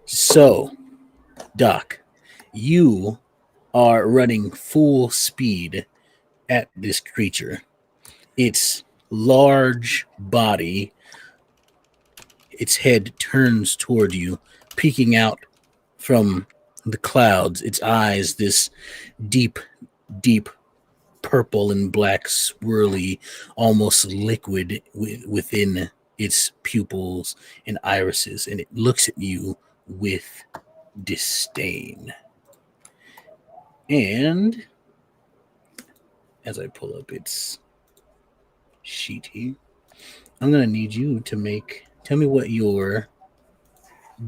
So, Doc, you are running full speed at this creature. Its large body, its head turns toward you, peeking out from the clouds. Its eyes, this deep, deep purple and black, swirly, almost liquid within its pupils and irises, and it looks at you with disdain. And as I pull up its sheet here, I'm gonna need you to tell me what your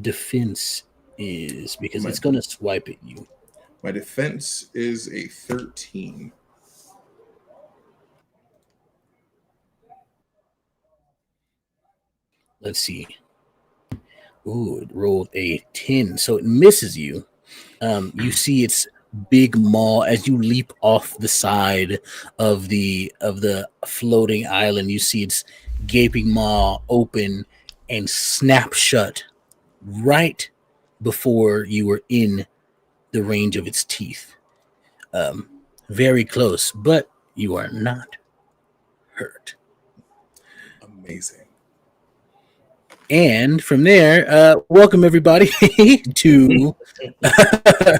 defense is because My it's gonna swipe at you. my defense is a 13. Let's see. Ooh, it rolled a 10, so it misses you. You see its big maw as you leap off the side of the floating island. You see its gaping maw open and snap shut right before you were in the range of its teeth. Um, Very close, but you are not hurt. Amazing. And from there, welcome everybody to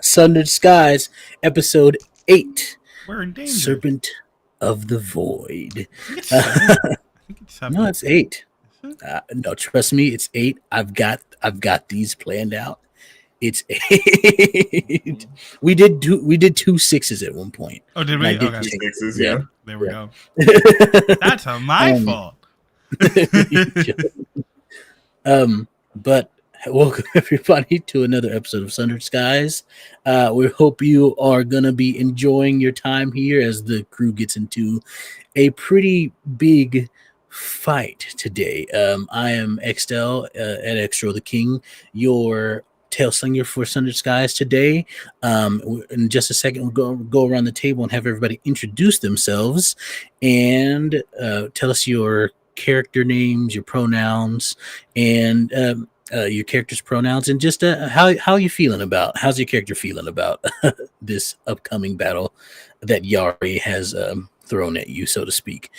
Sundered Skies, episode 8, We're in danger. Serpent of the Void. I think it's seven. I think it's seven. No, it's 8. Is it? No, trust me, it's 8. I've got these planned out. It's 8. We did 2 sixes at one point. Oh, did And we? I did Okay. change- Sixes, yeah. yeah. There we Yeah. go. That's my fault. But welcome everybody to another episode of Sundered Skies. We hope you are gonna be enjoying your time here as the crew gets into a pretty big fight today. I am Extel at Extro the King, your tail slinger for Sundered Skies today. In just a second, we'll go around the table and have everybody introduce themselves and tell us your character names, your pronouns, and your character's pronouns, and just how you feeling about how's your character feeling about this upcoming battle that Yari has thrown at you, so to speak.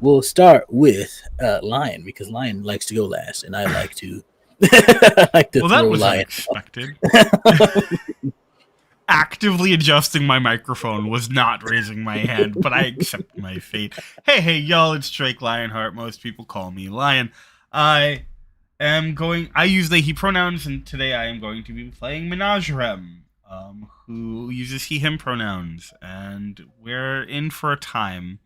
We'll start with Lion because Lion likes to go last, and I like to like to Well, that throw was Lion. unexpected. Actively adjusting my microphone was not raising my hand, but I accept my fate. Hey, y'all, it's Drake Lionheart. Most people call me Lion. I use they, he pronouns, and today I am going to be playing Menagerem, who uses he, him pronouns, and we're in for a time.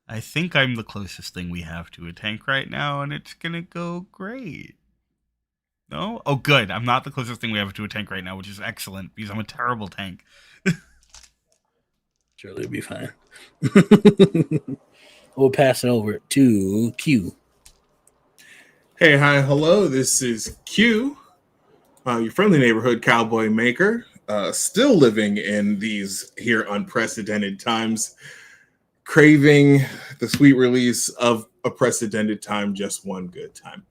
I think I'm the closest thing we have to a tank right now, and it's gonna go great. No? Oh, good. I'm not the closest thing we have to a tank right now, which is excellent, because I'm a terrible tank. Surely it'll be fine. We'll pass it over to Q. Hey, hi, hello. This is Q, your friendly neighborhood cowboy maker, still living in these here unprecedented times, craving the sweet release of a precedented time, just one good time.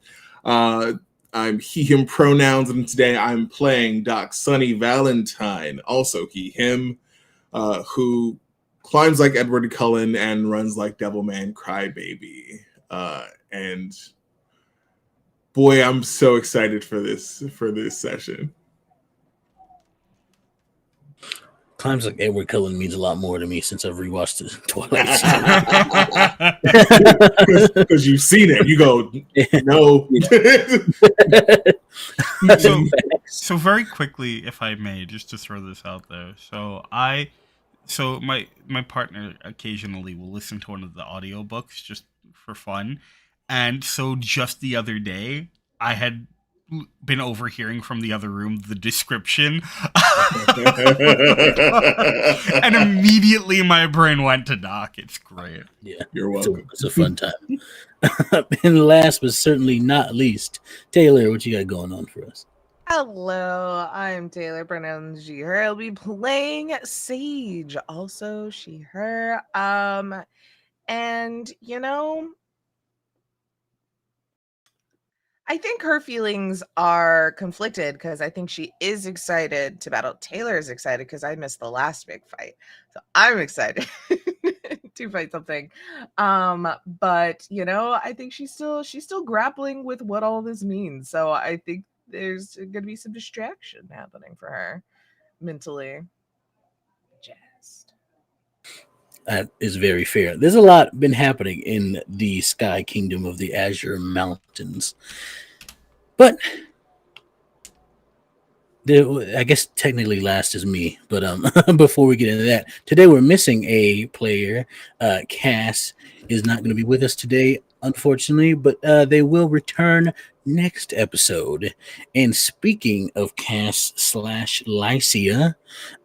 I'm he, him pronouns, and today I'm playing Doc Sunny Valentine, also he, him, who climbs like Edward Cullen and runs like Devilman Crybaby. And boy, I'm so excited for this session. Climbs like Edward Cullen means a lot more to me since I've rewatched the Twilight series. Because you've seen it, you go, no. So very quickly, if I may, just to throw this out there. So my partner occasionally will listen to one of the audiobooks just for fun. And so just the other day, I had been overhearing from the other room the description. And immediately my brain went to Doc. It's great. Yeah, You're welcome. It's a fun time. And last but certainly not least, Taylor, what you got going on for us? Hello, I'm Taylor, pronouns she, her. I'll be playing Sage, also she, her. And I think her feelings are conflicted because I think she is excited to battle. Taylor is excited because I missed the last big fight. So I'm excited to fight something. But I think she's still grappling with what all this means. So I think there's gonna be some distraction happening for her mentally. Jazzed. That is very fair. There's a lot been happening in the Sky Kingdom of the Azure Mountains. But I guess technically last is me. But before we get into that, today we're missing a player. Cass is not going to be with us today, unfortunately, but they will return next episode. And speaking of Cass / Lycia,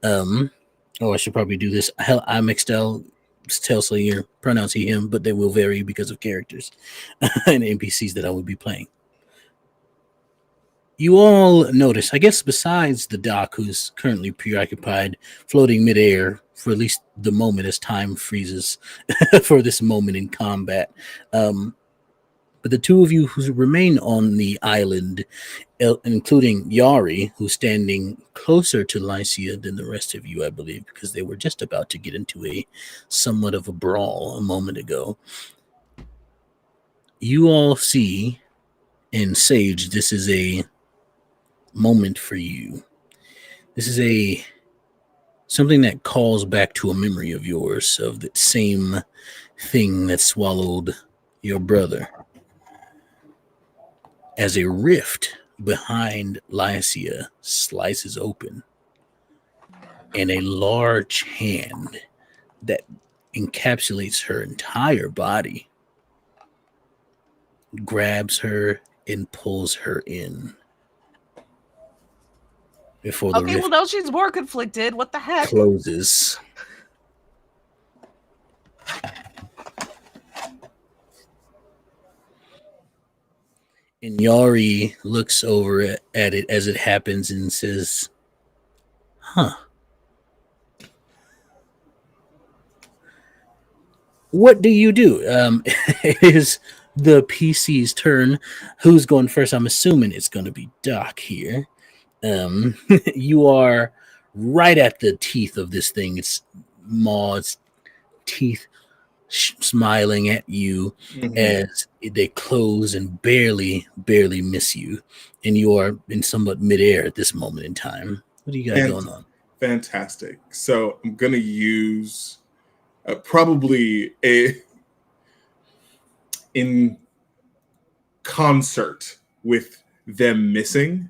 I should probably do this. Hell, I mixed out Telslayer pronouncing him, but they will vary because of characters and NPCs that I will be playing. You all notice, I guess, besides the Doc, who's currently preoccupied floating midair for at least the moment as time freezes for this moment in combat. But the two of you who remain on the island, including Yari, who's standing closer to Lycia than the rest of you, I believe, because they were just about to get into a somewhat of a brawl a moment ago. You all see, and Sage, this is a moment for you. This is something that calls back to a memory of yours, of the same thing that swallowed your brother. As a rift behind Lycia slices open, and a large hand that encapsulates her entire body grabs her and pulls her in. Before the rift now she's more conflicted. What the heck? closes. And Yari looks over at it as it happens and says, "Huh. What do you do?" It is the PC's turn. Who's going first? I'm assuming it's going to be Doc here. You are right at the teeth of this thing. Its maw, its teeth smiling at you as they close and barely miss you, and you are in somewhat midair at this moment in time. What do you got going on? Fantastic. So I'm gonna use probably in concert with them missing.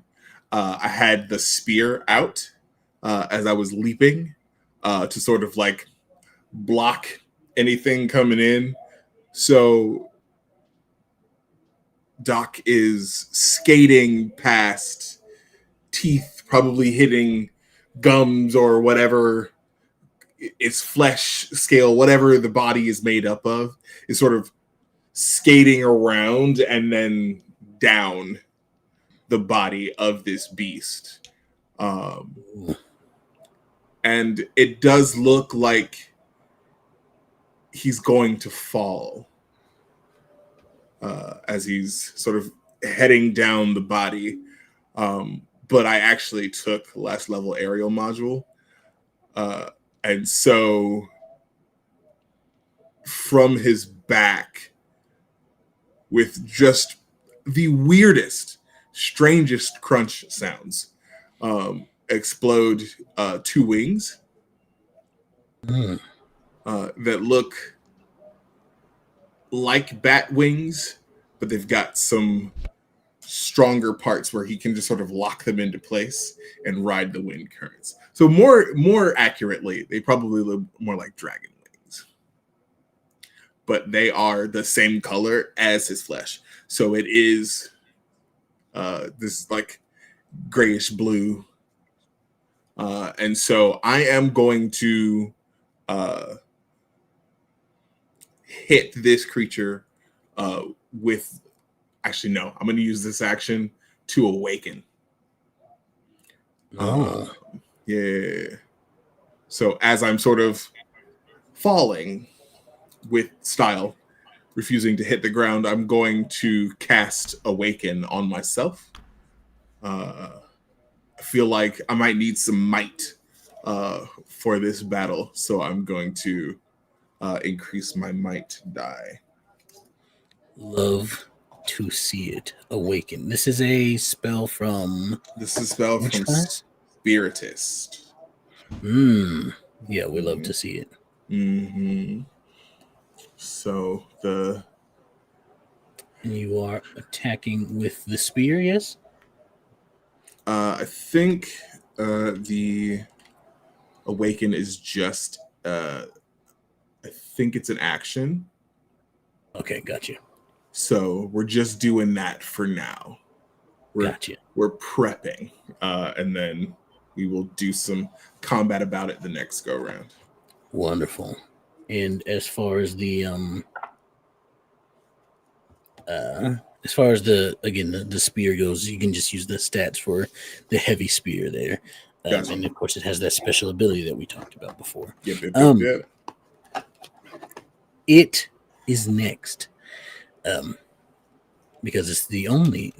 I had the spear out as I was leaping to sort of like block anything coming in. So Doc is skating past, teeth probably hitting gums or whatever its flesh scale, whatever the body is made up of, is sort of skating around and then down the body of this beast. And it does look like he's going to fall as he's sort of heading down the body. But I actually took last level aerial module. And so from his back, with just the weirdest, strangest crunch sounds, explode 2 wings that look like bat wings, but they've got some stronger parts where he can just sort of lock them into place and ride the wind currents. So more accurately, they probably look more like dragon wings, but they are the same color as his flesh. So it is this like grayish blue. And so I am going to hit this creature with, actually, no, I'm going to use this action to awaken. Yeah. So as I'm sort of falling with style, refusing to hit the ground, I'm going to cast Awaken on myself. I feel like I might need some might for this battle, so I'm going to increase my might die. Love to see it. Awaken. This is a spell from This is a spell which from class? Spiritist. Yeah, we love to see it. Mm-hmm. So And you are attacking with the spear, yes? I think the Awaken is just I think it's an action. Okay, gotcha. So we're just doing that for now. Gotcha. We're prepping, and then we will do some combat about it the next go round. Wonderful. And as far as the the spear goes, you can just use the stats for the heavy spear there. Gotcha. And of course it has that special ability that we talked about before. Yep. It is next. Because it's the only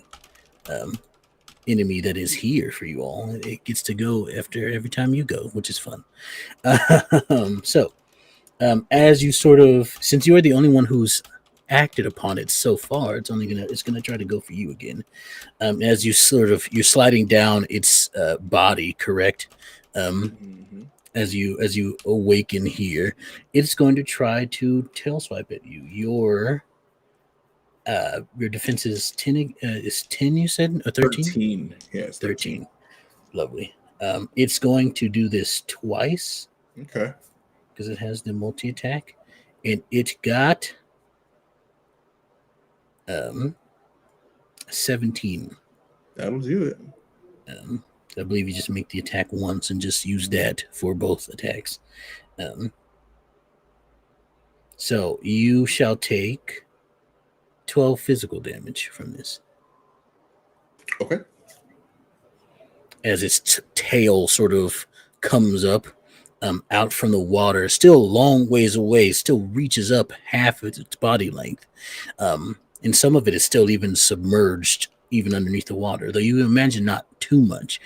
enemy that is here for you all. It gets to go after every time you go, which is fun. As you sort of, since you are the only one who's acted upon it so far, it's gonna try to go for you again. As you're sliding down its body, correct? As you awaken here, it's going to try to tail swipe at you. Your defense is 10. Is 10? You said, or 13? 13. Yes, 13. Lovely. It's going to do this twice. Okay. Because it has the multi attack, and it got 17. That'll do it. I believe you just make the attack once and just use that for both attacks. So you shall take 12 physical damage from this. Okay. As its tail sort of comes up out from the water, still a long ways away, still reaches up half of its body length. And some of it is still even submerged, even underneath the water, though you imagine not too much.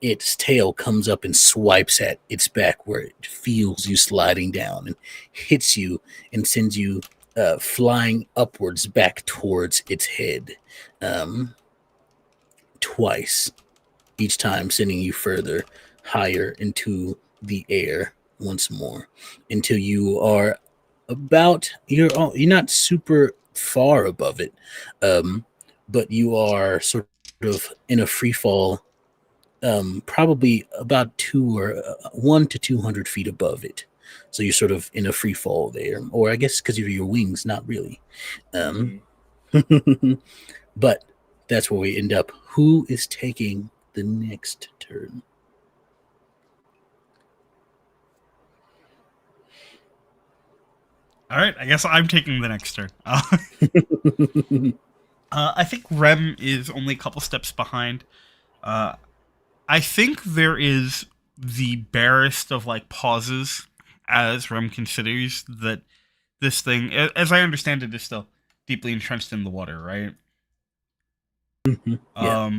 Its tail comes up and swipes at its back where it feels you sliding down and hits you and sends you flying upwards back towards its head twice, each time sending you further higher into the air once more until you are you're not super far above it, but you are sort of in a free fall, probably about 1 to 200 feet above it. So you're sort of in a free fall there, or I guess because of your wings, not really. But that's where we end up. Who is taking the next turn? All right, I guess I'm taking the next turn. I think Rem is only a couple steps behind. I think there is the barest of like pauses as Rem considers that this thing, as I understand it, is still deeply entrenched in the water, right? Yeah.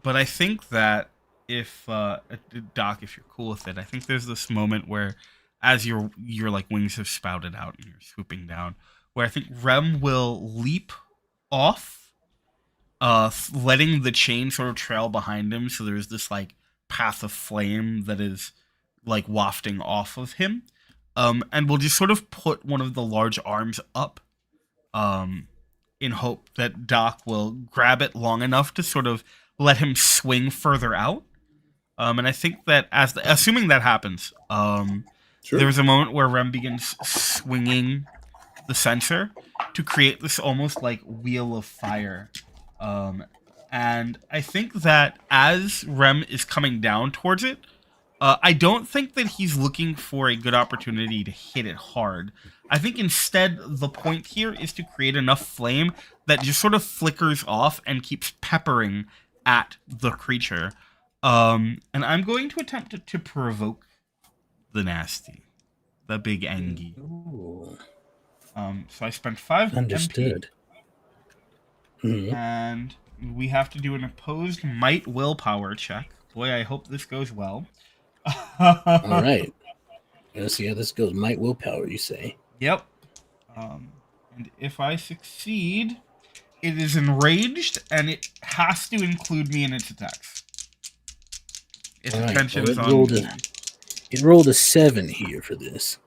But I think that if Doc, if you're cool with it, I think there's this moment where, as your like wings have spouted out and you're swooping down, where I think Rem will leap off, letting the chain sort of trail behind him. So there's this like path of flame that is like wafting off of him, and we'll just sort of put one of the large arms up, in hope that Doc will grab it long enough to sort of let him swing further out. And I think that assuming that happens, Sure. there's a moment where Rem begins swinging the sensor to create this almost like wheel of fire. And I think that as Rem is coming down towards it, I don't think that he's looking for a good opportunity to hit it hard. I think instead the point here is to create enough flame that just sort of flickers off and keeps peppering at the creature. And I'm going to attempt to provoke the nasty, the big Angie. So I spent 5 Understood. MP, Mhm. and we have to do an opposed might willpower check. Boy, I hope this goes well. All right. Let's see how this goes. Might willpower, you say? Yep. And if I succeed, it is enraged, and it has to include me in its attacks. Its All right. attention Well, is on me. it rolled a 7 here for this.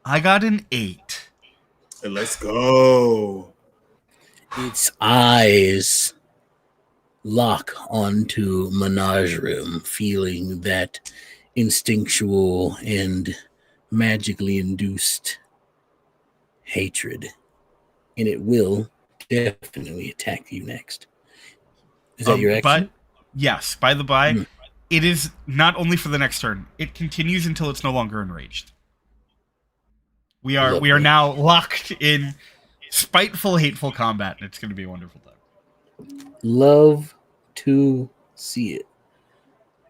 I got an 8. Let's go. Its eyes lock onto Menagerie, feeling that instinctual and magically induced hatred, and it will definitely attack you next. Is that your action? But yes, by the by, Mm. it is not only for the next turn. It continues until it's no longer enraged. We are Lovely. now locked in spiteful, hateful combat, and it's going to be a wonderful time. Love to see it.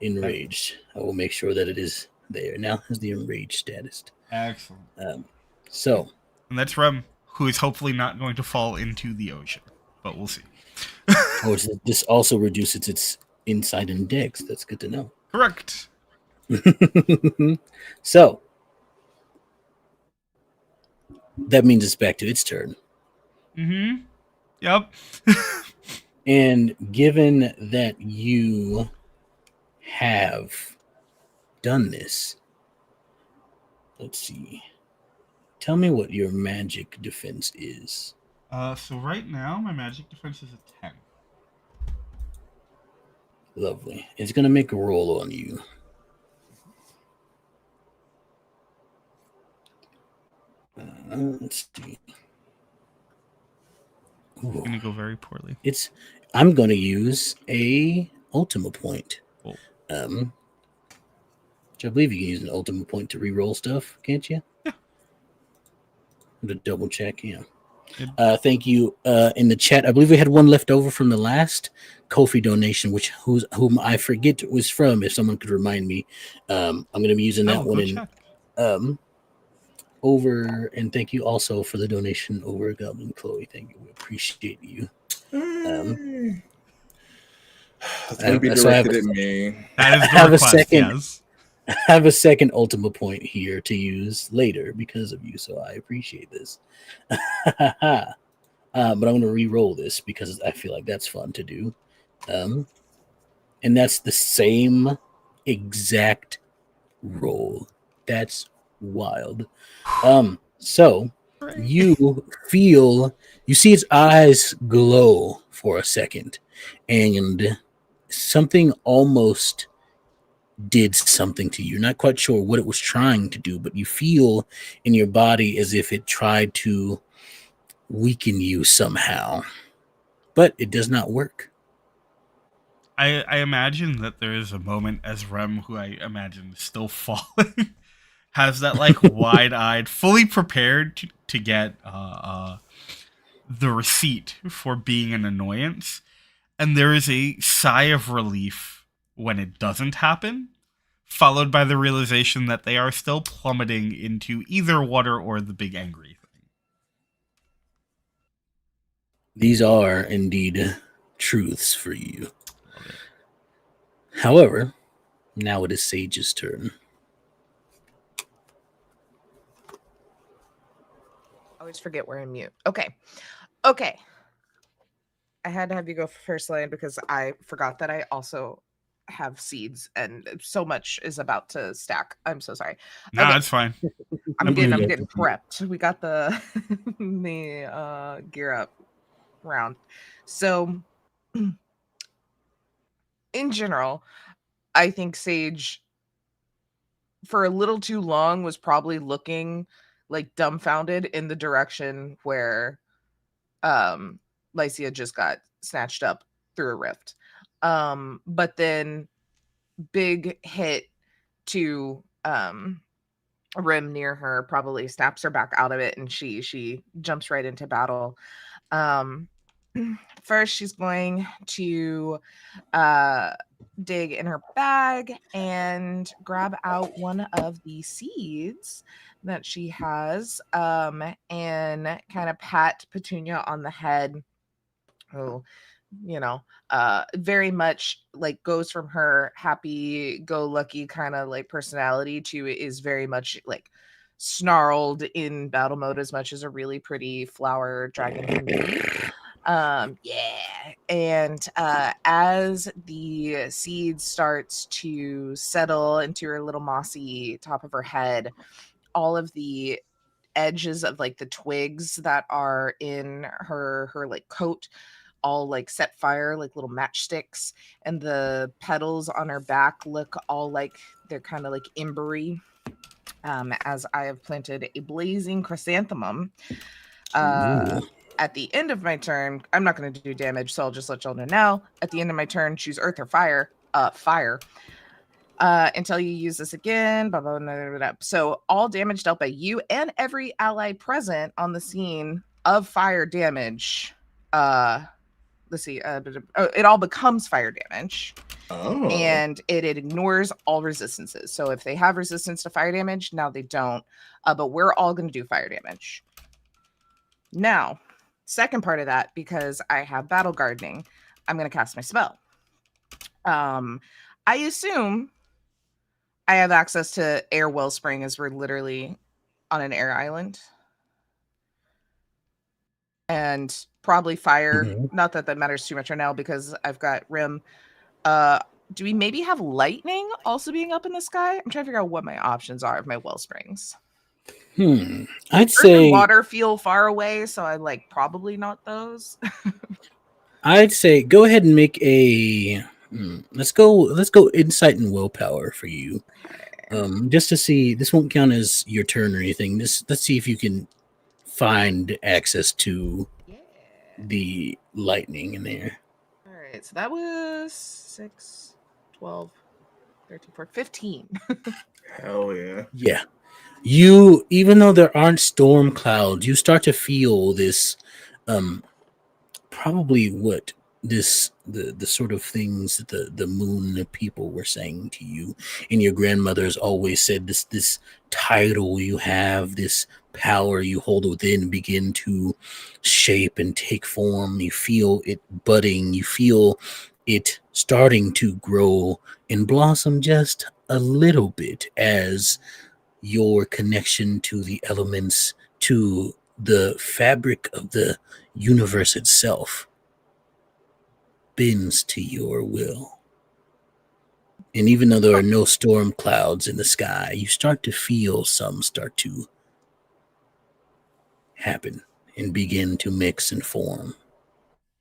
Enraged. I will make sure that it is there. Now has the enraged status. Excellent. So, And that's Rem, who is hopefully not going to fall into the ocean, but we'll see. this also reduces its insight and dex. That's good to know. Correct. So, that means it's back to its turn. Mm-hmm. Yep. And given that you have done this, let's see. Tell me what your magic defense is. So right now, my magic defense is a 10. Lovely. It's going to make a roll on you. Let's see. Ooh. It's going to go very poorly. I'm going to use a Ultima point. Cool. Which I believe you can use an Ultima point to re-roll stuff, can't you? Yeah. To double check, yeah. Good. Thank you. In the chat, I believe we had one left over from the last Ko-fi donation, whom I forget was from. If someone could remind me, I'm going to be using that one in over. And thank you also for the donation over Goblin Chloe. Thank you. We appreciate you. It's going to be directed at me. That is the request, yes. I have a second Ultima point here to use later because of you, so I appreciate this. But I'm going to re-roll this because I feel like that's fun to do. And that's the same exact roll. That's wild. So you see its eyes glow for a second, and something almost did something to you. You're not quite sure what it was trying to do, but you feel in your body as if it tried to weaken you somehow. But it does not work. I imagine that there is a moment as Rem, who I imagine is still falling, has that like wide-eyed, fully prepared to get the receipt for being an annoyance, and there is a sigh of relief when it doesn't happen, followed by the realization that they are still plummeting into either water or the big angry thing. These are indeed truths for you. However, now it is Sage's turn. I always forget we're in mute. Okay. I had to have you go first, Lane, because I forgot that I also have seeds and so much is about to stack. I'm so sorry. No, that's fine. I'm getting prepped. We got the gear up round. So in general, I think Sage for a little too long was probably looking like dumbfounded in the direction where Lycia just got snatched up through a rift. But then big hit to a rim near her probably snaps her back out of it, and she jumps right into battle. first she's going to dig in her bag and grab out one of the seeds that she has, and kind of pat Petunia on the head. Oh, very much like goes from her happy go lucky kind of like personality to is very much like snarled in battle mode as much as a really pretty flower dragon can be. Yeah. And as the seed starts to settle into her little mossy top of her head, all of the edges of like the twigs that are in her like coat all like set fire like little matchsticks, and the petals on her back look all like they're kind of like embery, as I have planted a blazing chrysanthemum. At the end of my turn, I'm not going to do damage, so I'll just let y'all know now. At the end of my turn, choose earth or fire. Fire. Until you use this again. Blah, blah, blah, blah, blah. So all damage dealt by you and every ally present on the scene of fire damage. Let's see. It all becomes fire damage. Oh. And it ignores all resistances. So if they have resistance to fire damage, now they don't. But we're all going to do fire damage. Now, second part of that, because I have battle gardening, I'm going to cast my spell. I assume I have access to air wellspring as we're literally on an air island. And probably fire. Mm-hmm. Not that matters too much right now because I've got Rim. Do we maybe have lightning also being up in the sky? I'm trying to figure out what my options are of my well springs. I'd say water feel far away, so I like probably not those. I'd say go ahead and make a let's go insight and willpower for you. Just to see, this won't count as your turn or anything. Let's see if you can find access to the lightning in there. All right, so that was 6, 12, 13, 14, 15. Hell yeah. Yeah. You, even though there aren't storm clouds, you start to feel this, probably what this, the sort of things that the moon people were saying to you. And your grandmother's always said this title you have, this power you hold within begin to shape and take form. You feel it budding. You feel it starting to grow and blossom just a little bit as your connection to the elements, to the fabric of the universe itself, bends to your will. And even though there are no storm clouds in the sky, you start to feel some start to happen and begin to mix and form.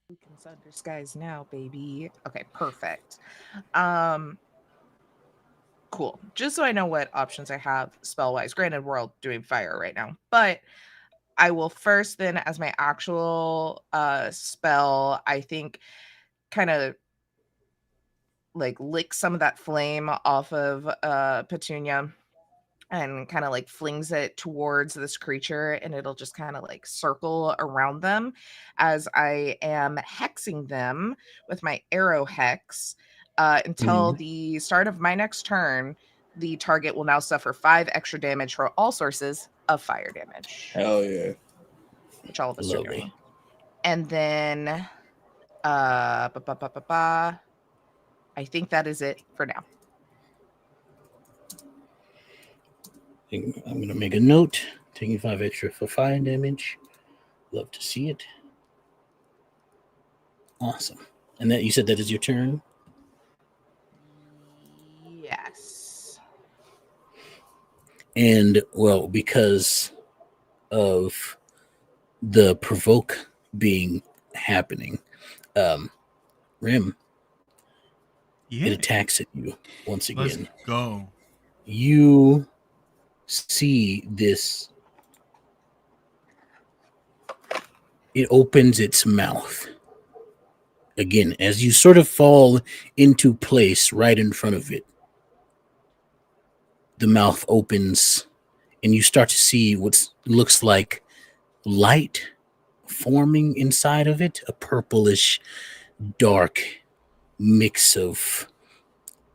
We can sunder skies now, baby. Okay, perfect. Cool. Just so I know what options I have spell-wise. Granted, we're all doing fire right now, but I will first then, as my actual spell, I think kind of like lick some of that flame off of Petunia and kind of like flings it towards this creature, and it'll just kind of like circle around them as I am hexing them with my arrow hex. Until the start of my next turn, the target will now suffer 5 extra damage for all sources of fire damage. Hell yeah. Which all of us are doing. And then I think that is it for now. I'm going to make a note. Taking 5 extra for fire damage. Love to see it. Awesome. And that you said that is your turn? Yes. And, well, because of the provoke being happening, Rim, it attacks at you once again. Let's go. You see this. It opens its mouth. Again, as you sort of fall into place right in front of it, the mouth opens and you start to see what looks like light forming inside of it, a purplish, dark mix of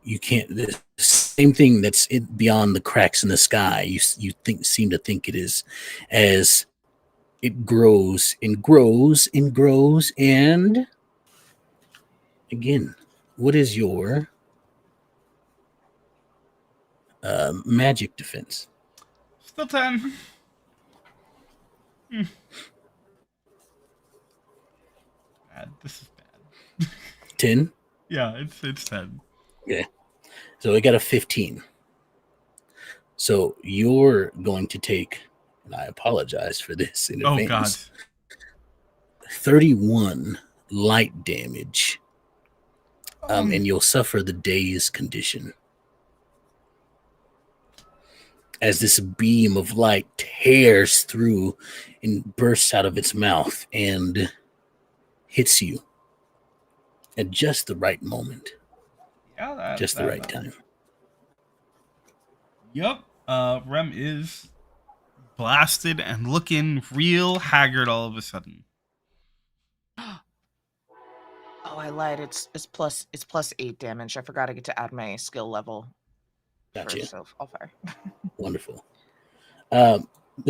the same thing that's beyond the cracks in the sky. You seem to think it is, as it grows and grows and grows. And again, what is your magic defense? Still 10. Bad. This is bad. 10. Yeah, it's 10. Okay, so I got a 15. So you're going to take, and I apologize for this in advance. Oh God. 31 light damage, and you'll suffer the daze condition. As this beam of light tears through and bursts out of its mouth and hits you at just the right moment. Yeah, just the right time. Yep. Rem is blasted and looking real haggard all of a sudden. Oh, I lied. It's plus 8 damage. I forgot I get to add my skill level. Gotcha. So I'll fire. Wonderful. But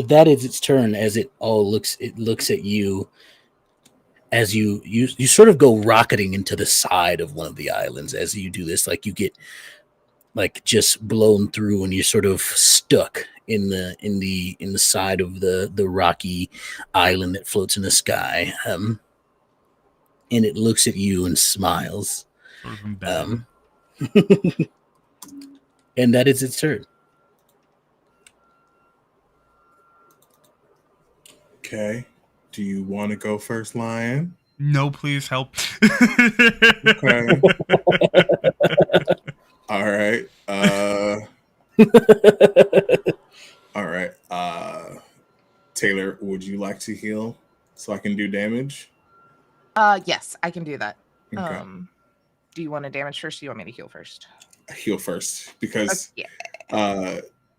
that is its turn. As it looks at you as you sort of go rocketing into the side of one of the islands. As you do this, like you get like just blown through, and you're sort of stuck in the side of the rocky island that floats in the sky. And it looks at you and smiles. Sort of embedded. And that is its turn. Okay. Do you want to go first, Lion? No, please help. Okay. All right. All right. Taylor, would you like to heal so I can do damage? Yes, I can do that. Okay. Do you want to damage first? Or do you want me to heal first? Heal first because yeah.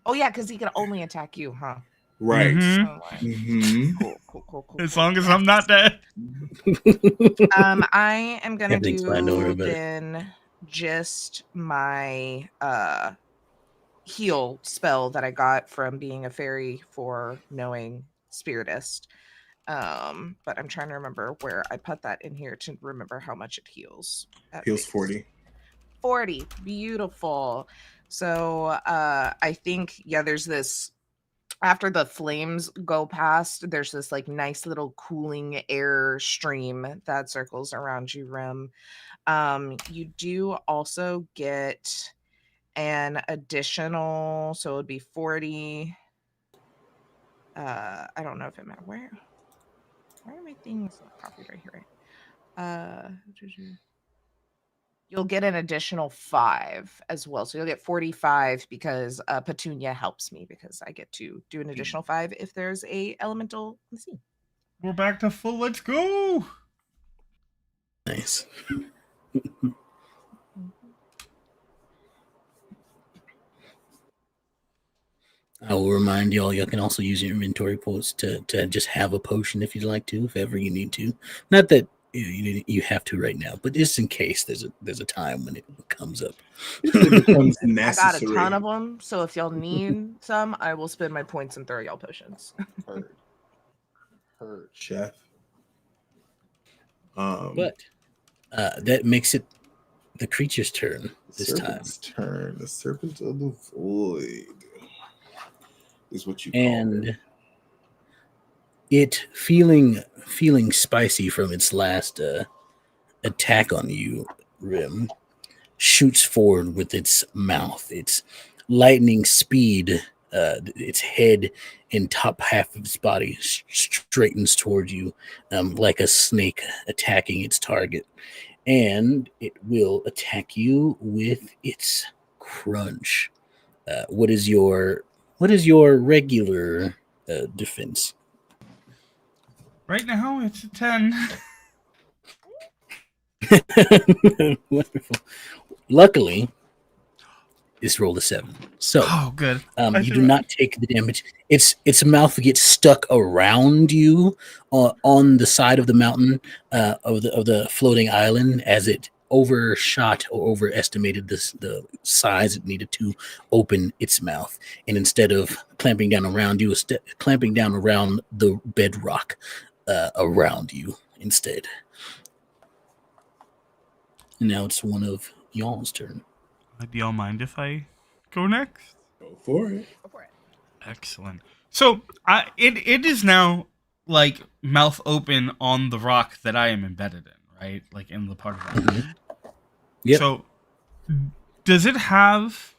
Oh yeah, because he can only attack you, huh? Right. Mm-hmm. Cool. As long as I'm not dead. I am gonna do then just my heal spell that I got from being a fairy for knowing Spiritist. But I'm trying to remember where I put that in here to remember how much it heals. Heals 40. 40. Beautiful. So I think, there's this, after the flames go past, there's this like nice little cooling air stream that circles around you, Rem. You do also get an additional, so it would be 40. I don't know if it matters. Where are my things? Copied right here, right? You'll get an additional 5 as well. So you'll get 45 because Petunia helps me because I get to do an additional 5 if there's a elemental in the scene. We're back to full. Let's go. Nice. I will remind y'all can also use your inventory points to just have a potion if you'd like to, if ever you need to. Not that you have to right now, but just in case there's a time when it comes up. It becomes I necessary. got a ton of them, so if y'all need some, I will spend my points and throw y'all potions. Heard, chef. But that makes it the creature's turn this time. Turn. The Serpent of the Void is what you call and it feeling spicy from its last attack on you, Rim, shoots forward with its mouth. Its lightning speed, its head and top half of its body straightens toward you like a snake attacking its target. And it will attack you with its crunch. What is your regular defense? Right now, it's a 10. Wonderful. Luckily, It's rolled a 7. So Oh, good. you do not take the damage. Its mouth gets stuck around you on the side of the mountain of the floating island as it overshot or overestimated the size it needed to open its mouth, and instead of clamping down around you, clamping down around the bedrock around you instead. And now it's one of y'all's turn. Do y'all mind if I go next? Go for it. Go for it. Excellent. So it is now like mouth open on the rock that I am embedded in, right? Like in the part of that. Mhm. Yep. So does it have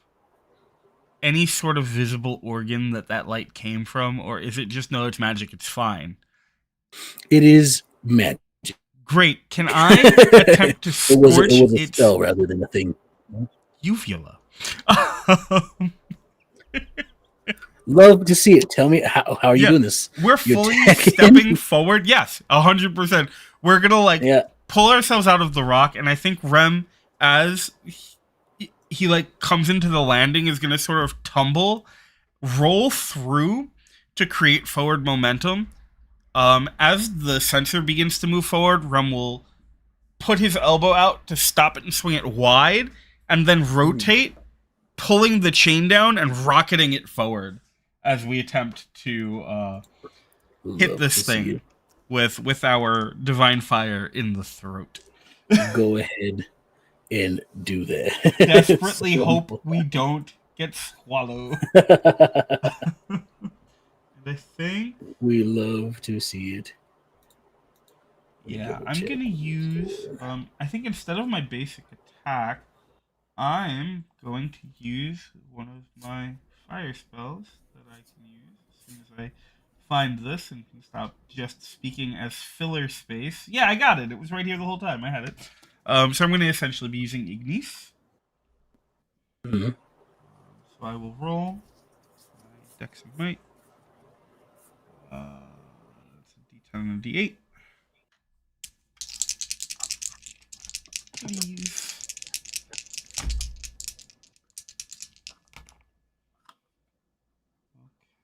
any sort of visible organ that light came from, or is it just no, it's magic, it's fine? It is magic. Great. Can I attempt to It was scorch a its spell rather than a thing. uvula? Love to see it. Tell me how are you Yeah. doing this? We're You're fully attacking? stepping forward. Yes, 100%. We're gonna Yeah. pull ourselves out of the rock, and I think Rem, as he comes into the landing, is gonna sort of tumble, roll through to create forward momentum. As the sensor begins to move forward, Rem will put his elbow out to stop it and swing it wide, and then rotate, pulling the chain down and rocketing it forward as we attempt to hit Love this to see thing it. with our divine fire in the throat. Go ahead and do that. Desperately So- hope we don't get swallowed. And I think, We love to see it. yeah, Double I'm check. gonna use. I think instead of my basic attack, I'm going to use one of my fire spells that I can use as soon as I find this and can stop just speaking as filler space. Yeah, I got it. It was right here the whole time. I had it. So I'm going to essentially be using Ignis. Mhm. So I will roll my Dex and Might. That's a D10 and a D8. Please.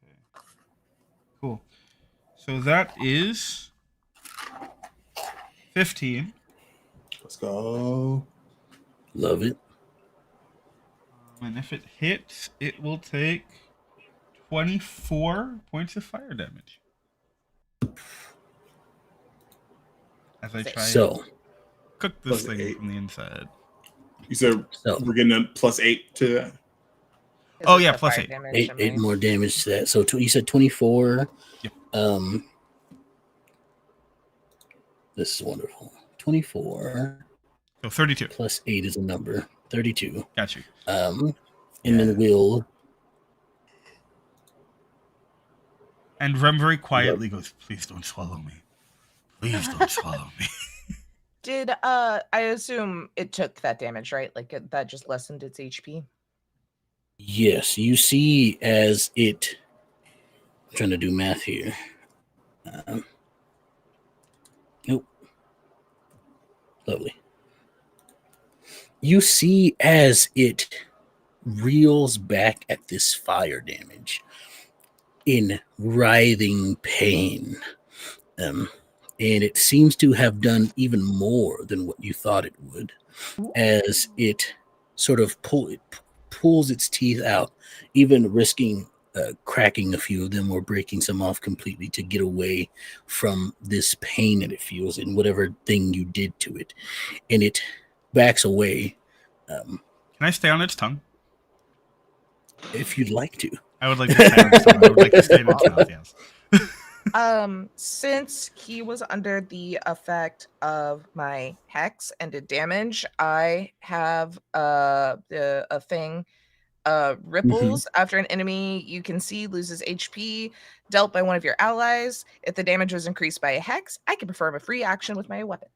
Okay. Cool. So that is 15. Let's go. Love it. And if it hits, it will take 24 points of fire damage. As I try So and cook this Plus thing 8. from the inside. You said So- we're getting a +8 to that. Oh, Is it yeah, the plus fire 8. damage, eight Emily? more damage to that. So you said 24. Yep. This is wonderful. 24 So 32. plus 8 is a number. 32. Got you. And Yeah. then we'll And Rem very quietly goes, "Please don't swallow me. Please don't swallow me." Did I assume it took that damage, right? Like that just lessened its HP. yes, you see as it. I'm trying to do math here. Nope. Lovely. You see as it reels back at this fire damage in writhing pain. And it seems to have done even more than what you thought it would, as it sort of pulls its teeth out, even risking cracking a few of them or breaking some off completely to get away from this pain that it feels in whatever thing you did to it. And it backs away. Can I stay on its tongue? If you'd like to. I would like to stay on its tongue. I would like to stay in its mouth, yes. Since he was under the effect of my hex and did damage, I have a thing. Ripples after an enemy you can see loses HP dealt by one of your allies. If the damage was increased by a hex, I can perform a free action with my weapon.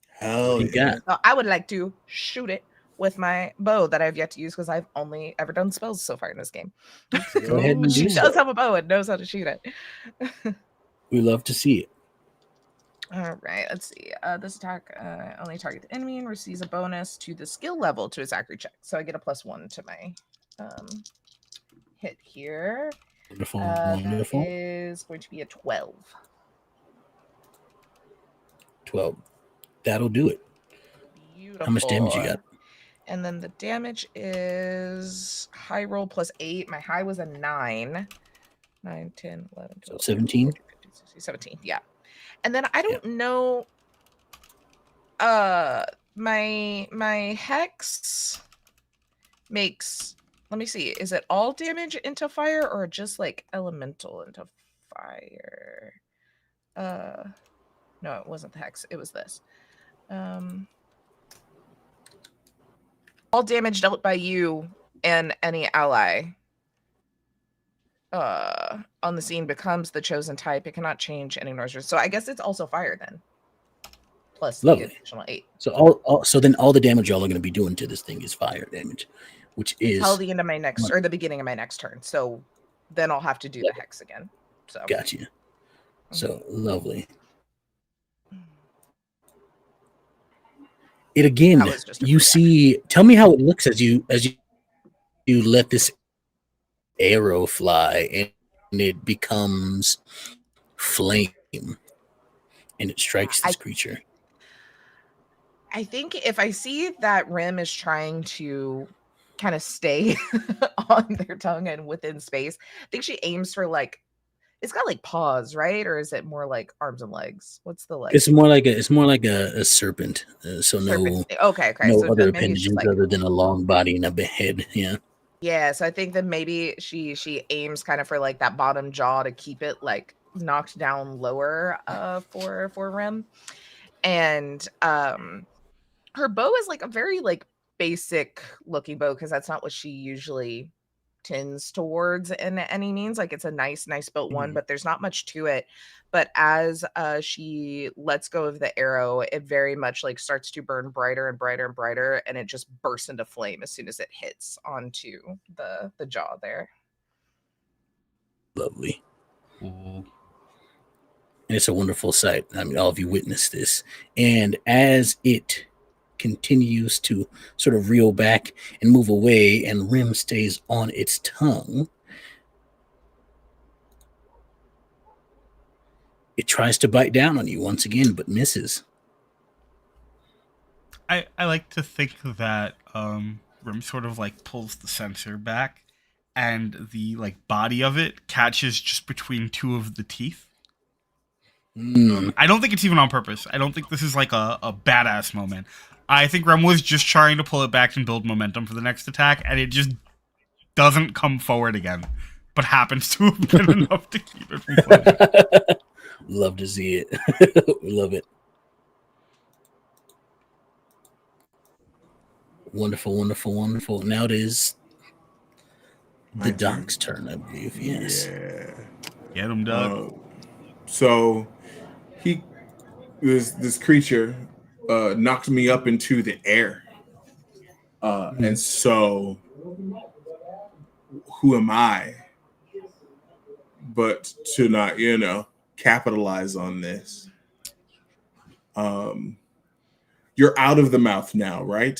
Hell You yeah. got So I would like to shoot it with my bow that I've yet to use because I've only ever done spells so far in this game. Go ahead and She do does so. have a bow and knows how to shoot it. We love to see it. All right, let's see. This attack only targets the enemy and receives a bonus to the skill level to his accuracy check. So I get a +1 to my hit here Wonderful. is going to be a 12. 12. That'll do it. Beautiful. How much damage you got? And then the damage is high roll plus 8. My high was a 9. 9, 10, 11, 12, 17? 14, 15, 16, 17. Yeah. And then I don't know. My hex makes, let me see, is it all damage into fire or just like elemental into fire? No, it wasn't the hex, it was this. All damage dealt by you and any ally on the scene becomes the chosen type. It cannot change any noise. So I guess it's also fire then. Plus Lovely. the additional 8. So so then all the damage y'all are going to be doing to this thing is fire damage, which is Until the end of my next, or the beginning of my next turn. So then I'll have to do the hex again. So gotcha. So lovely. It again, you see, tell me how it looks as you let this arrow fly and it becomes flame and it strikes this creature. I think if I see that Rim is trying to kind of stay on their tongue and within space, I think she aims for like, it's got like paws, right? Or is it more like arms and legs? What's the like? It's more like a serpent. So serpent. No so other appendages like, other than a long body and a head. Yeah. Yeah. So I think that maybe she aims kind of for like that bottom jaw to keep it like knocked down lower for Rim. And her bow is like a very like basic looking bow because that's not what she usually tends towards in any means. Like it's a nice built one, but there's not much to it. But as she lets go of the arrow, it very much like starts to burn brighter and brighter and brighter, and it just bursts into flame as soon as it hits onto the jaw there. Lovely. And it's a wonderful sight. I mean, all of you witnessed this. And as it continues to sort of reel back and move away and Rim stays on its tongue, it tries to bite down on you once again but misses. I like to think that Rim sort of like pulls the sensor back and the like body of it catches just between two of the teeth. I don't think it's even on purpose. I don't think this is like a badass moment. I think Rem was just trying to pull it back and build momentum for the next attack, and it just doesn't come forward again, but happens to have been enough to keep it from flinching. Love to see it. Love it. Wonderful, wonderful, wonderful. Now it is the dog's turn, I believe. Yes. Yeah. Get him, Doug. So this creature knocked me up into the air. And so who am I but to not, capitalize on this? You're out of the mouth now, right?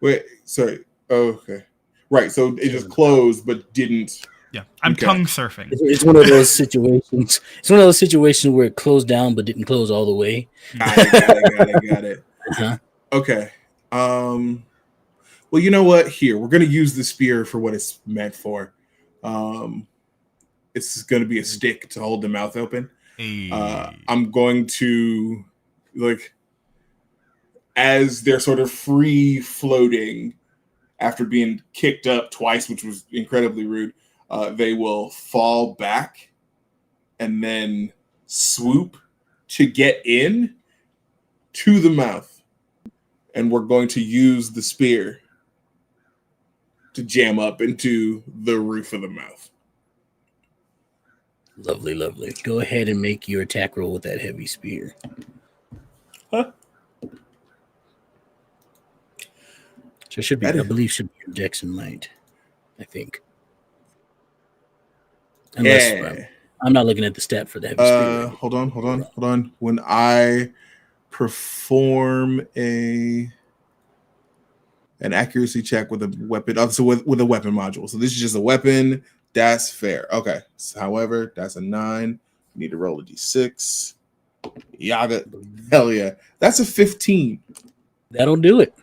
Wait, sorry. Oh, okay. Right, so it just closed but didn't. Yeah, I'm tongue surfing. It's one of those situations. It's one of those situations where it closed down but didn't close all the way. Got it. Uh-huh. Okay. Well, you know what? Here, we're going to use the spear for what it's meant for. It's going to be a stick to hold the mouth open. Hey. I'm going to, as they're sort of free floating after being kicked up twice, which was incredibly rude, they will fall back and then swoop to get in to the mouth. And we're going to use the spear to jam up into the roof of the mouth. Lovely, lovely. Go ahead and make your attack roll with that heavy spear. Huh? So it should be, I believe, should be your Dex and Might, I think. Unless I'm not looking at the stat for the heavy spear. Hold on. When I perform a an accuracy check with a weapon. So with a weapon module. So this is just a weapon. That's fair. Okay. So, however, that's a 9. You need to roll a d6. Yaga. Hell yeah. That's a 15. That'll do it.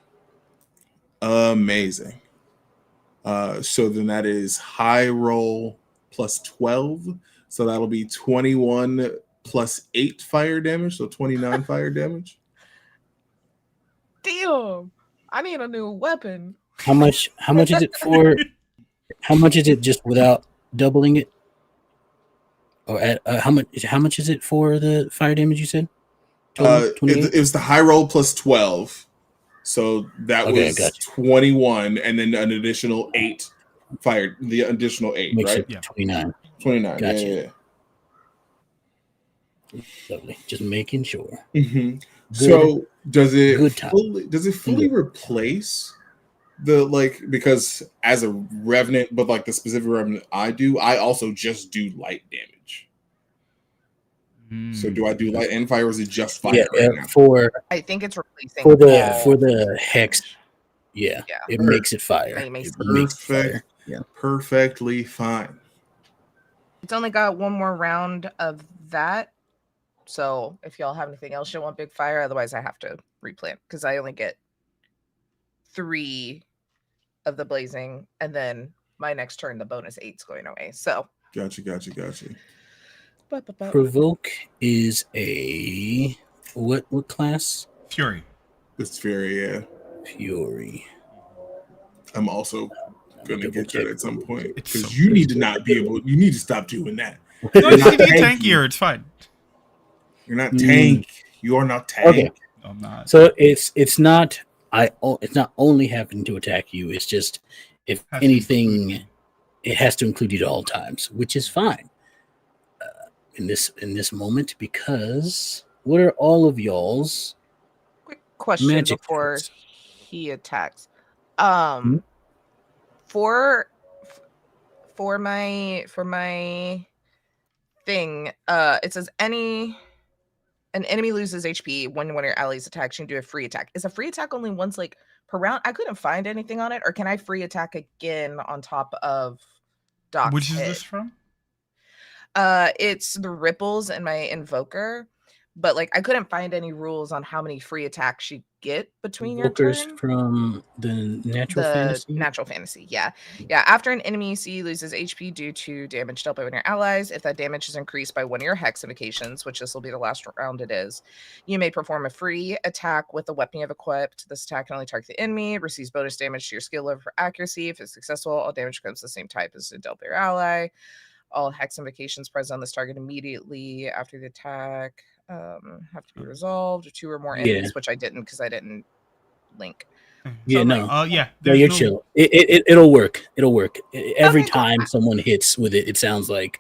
Amazing. So then that is high roll plus 12. So that'll be 21 plus 8 fire damage. So 29 fire damage. Damn. I need a new weapon. How much is it for? How much is it just without doubling it? Or at, how much is it for the fire damage you said? It was the high roll plus 12. So that was gotcha. 21 and then an additional 8 fired. The additional 8, Makes right? it 29. 29. Gotcha. Yeah. Lovely. Just making sure. Mm-hmm. So does it Good fully replace the because as a revenant, but like the specific revenant I also just do light damage. So do I do light and fire, or is it just fire right now? I think it's replacing for the hex. Yeah, Yeah. it makes it fire. It makes It makes it fire. Yeah, perfectly fine. It's only got one more round of that. So if y'all have anything else you want big fire, otherwise I have to replant because I only get 3 of the blazing, and then my next turn the bonus 8's going away. So Gotcha. Provoke is a what class? Fury. It's Fury, yeah. Fury. I'm also gonna get that at some point It's because so you need to not be able. You need to stop doing that. No, it's gonna be tankier. It's fine. You're not tank. You are not tank. Okay. No, I'm not. So it's not only having to attack you. It's just if Has to anything, include it has to include you at all times, which is fine in this moment because what are all of y'all's quick question magic before defense? he attacks. For my thing, it says an enemy loses HP when one of your allies attacks. You can do a free attack. Is a free attack only once per round? I couldn't find anything on it, or can I free attack again on top of Doc's Which is hit? this from? It's the ripples in my invoker, but I couldn't find any rules on how many free attacks you get between your Invokers turn. from the natural fantasy. Yeah. After an enemy you see loses HP due to damage dealt by one of your allies, if that damage is increased by one of your hex indications, which this will be the last round it is, you may perform a free attack with the weapon you have equipped. This attack can only target the enemy. It receives bonus damage to your skill level for accuracy. If it's successful, all damage becomes the same type as dealt by your ally. All hex invocations present on this target immediately after the attack have to be resolved, or 2 or more enemies, which I didn't because I didn't link. Yeah, So no. Yeah. No, you're chill. It'll work. It'll work. Every Okay, cool. time someone hits with it, it sounds like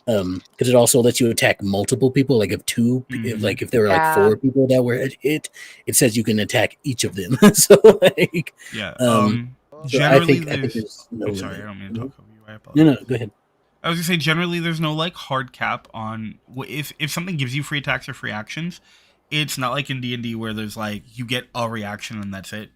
because it also lets you attack multiple people. Like if if there were 4 people that were it says you can attack each of them. So yeah. so Generally, I think there's no limit. sorry, I don't mean to talk over you. I apologize. No, go ahead. I was gonna say generally there's no hard cap on if something gives you free attacks or free actions. It's not like in D&D where there's you get a reaction and that's it.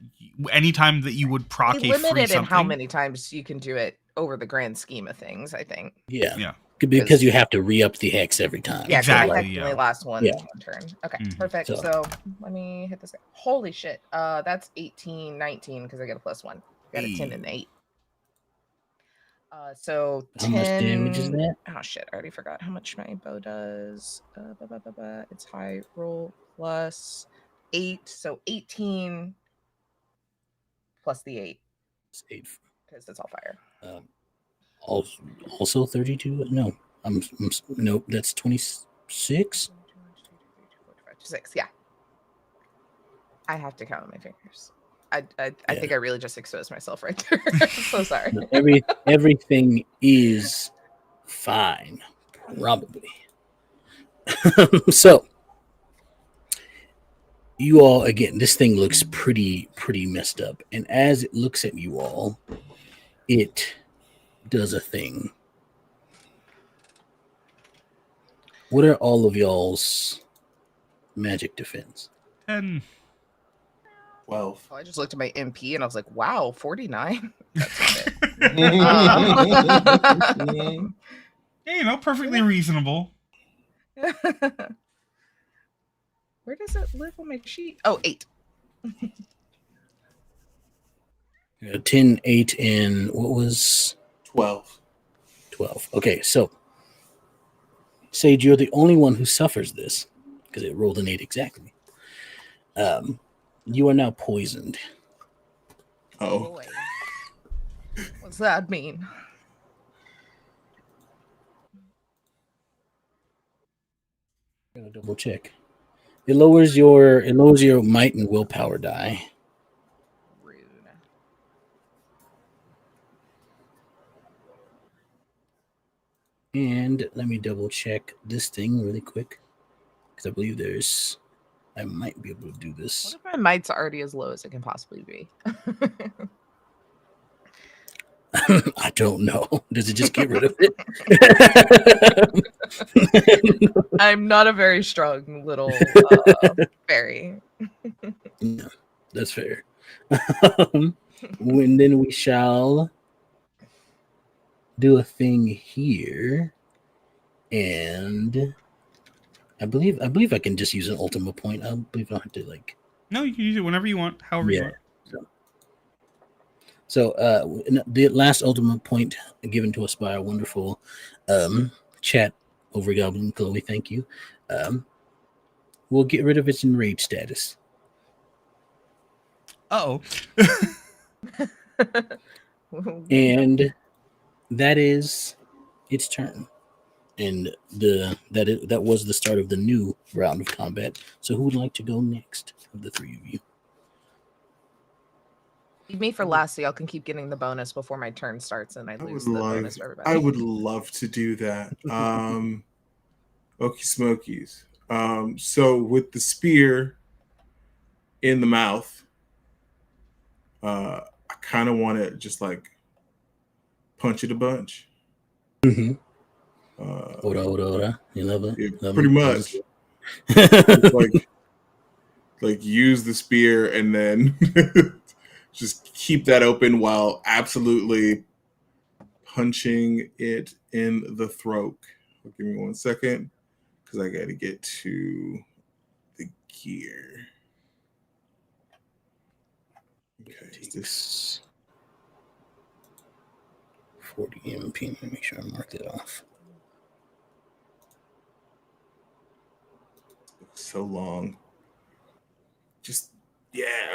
Anytime that you would proc a free limited something, in how many times you can do it over the grand scheme of things, I think. Yeah. Because you have to re-up the hex every time. Yeah, exactly. The last one turn. Okay, perfect. So let me hit this guy. Holy shit. That's 18, 19 because I get a +1. Got a 10 and 8. So 10. How much damage is that? Oh shit! I already forgot how much my bow does. It's high roll plus 8, so 18 plus the 8. It's 8 because it's all fire. Also 32. No, nope. That's 26. 6. Yeah. I have to count on my fingers. I think I really just exposed myself right there. I'm so sorry. No, everything is fine, probably. So, you all again. This thing looks pretty messed up, and as it looks at you all, it does a thing. What are all of y'all's magic defense? 10. 12. Oh, I just looked at my MP and I was like, wow, 49. That's a bit. Yeah, perfectly reasonable. Where does it live on my sheet? Oh, 8. 10, 8, and what was 12. 12? Okay, so Sage, you're the only one who suffers this because it rolled an 8 exactly. You are now poisoned. Oh. Boy. What's that mean? I'm gonna double check. It lowers your might and willpower die. Rude. And let me double check this thing really quick because I believe I might be able to do What this. if my might's already as low as it can possibly be? I don't know. Does it just get rid of it? I'm not a very strong little fairy. No, that's fair. And then we shall do a thing here, and I believe I can just use an Ultima point. I believe I don't have to like. No, you can use it whenever you want, however you want. So the last Ultima point given to us by our wonderful chat over Goblin Chloe, thank you. We'll get rid of its enraged status. Uh-oh. And that is its turn. And that was the start of the new round of combat. So who would like to go next of the three of you? Leave me for last so y'all can keep getting the bonus before my turn starts and I lose the bonus for everybody. I would love to do that. Okie smokies. So with the spear in the mouth, I kind of want to just like punch it a bunch. Mm-hmm. Ora. You love it? Yeah, pretty much. like use the spear and then just keep that open while absolutely punching it in the throat. Give me 1 second because I got to get to the gear. Okay, is this 40 MP? Let me make sure I mark it off. so long? Just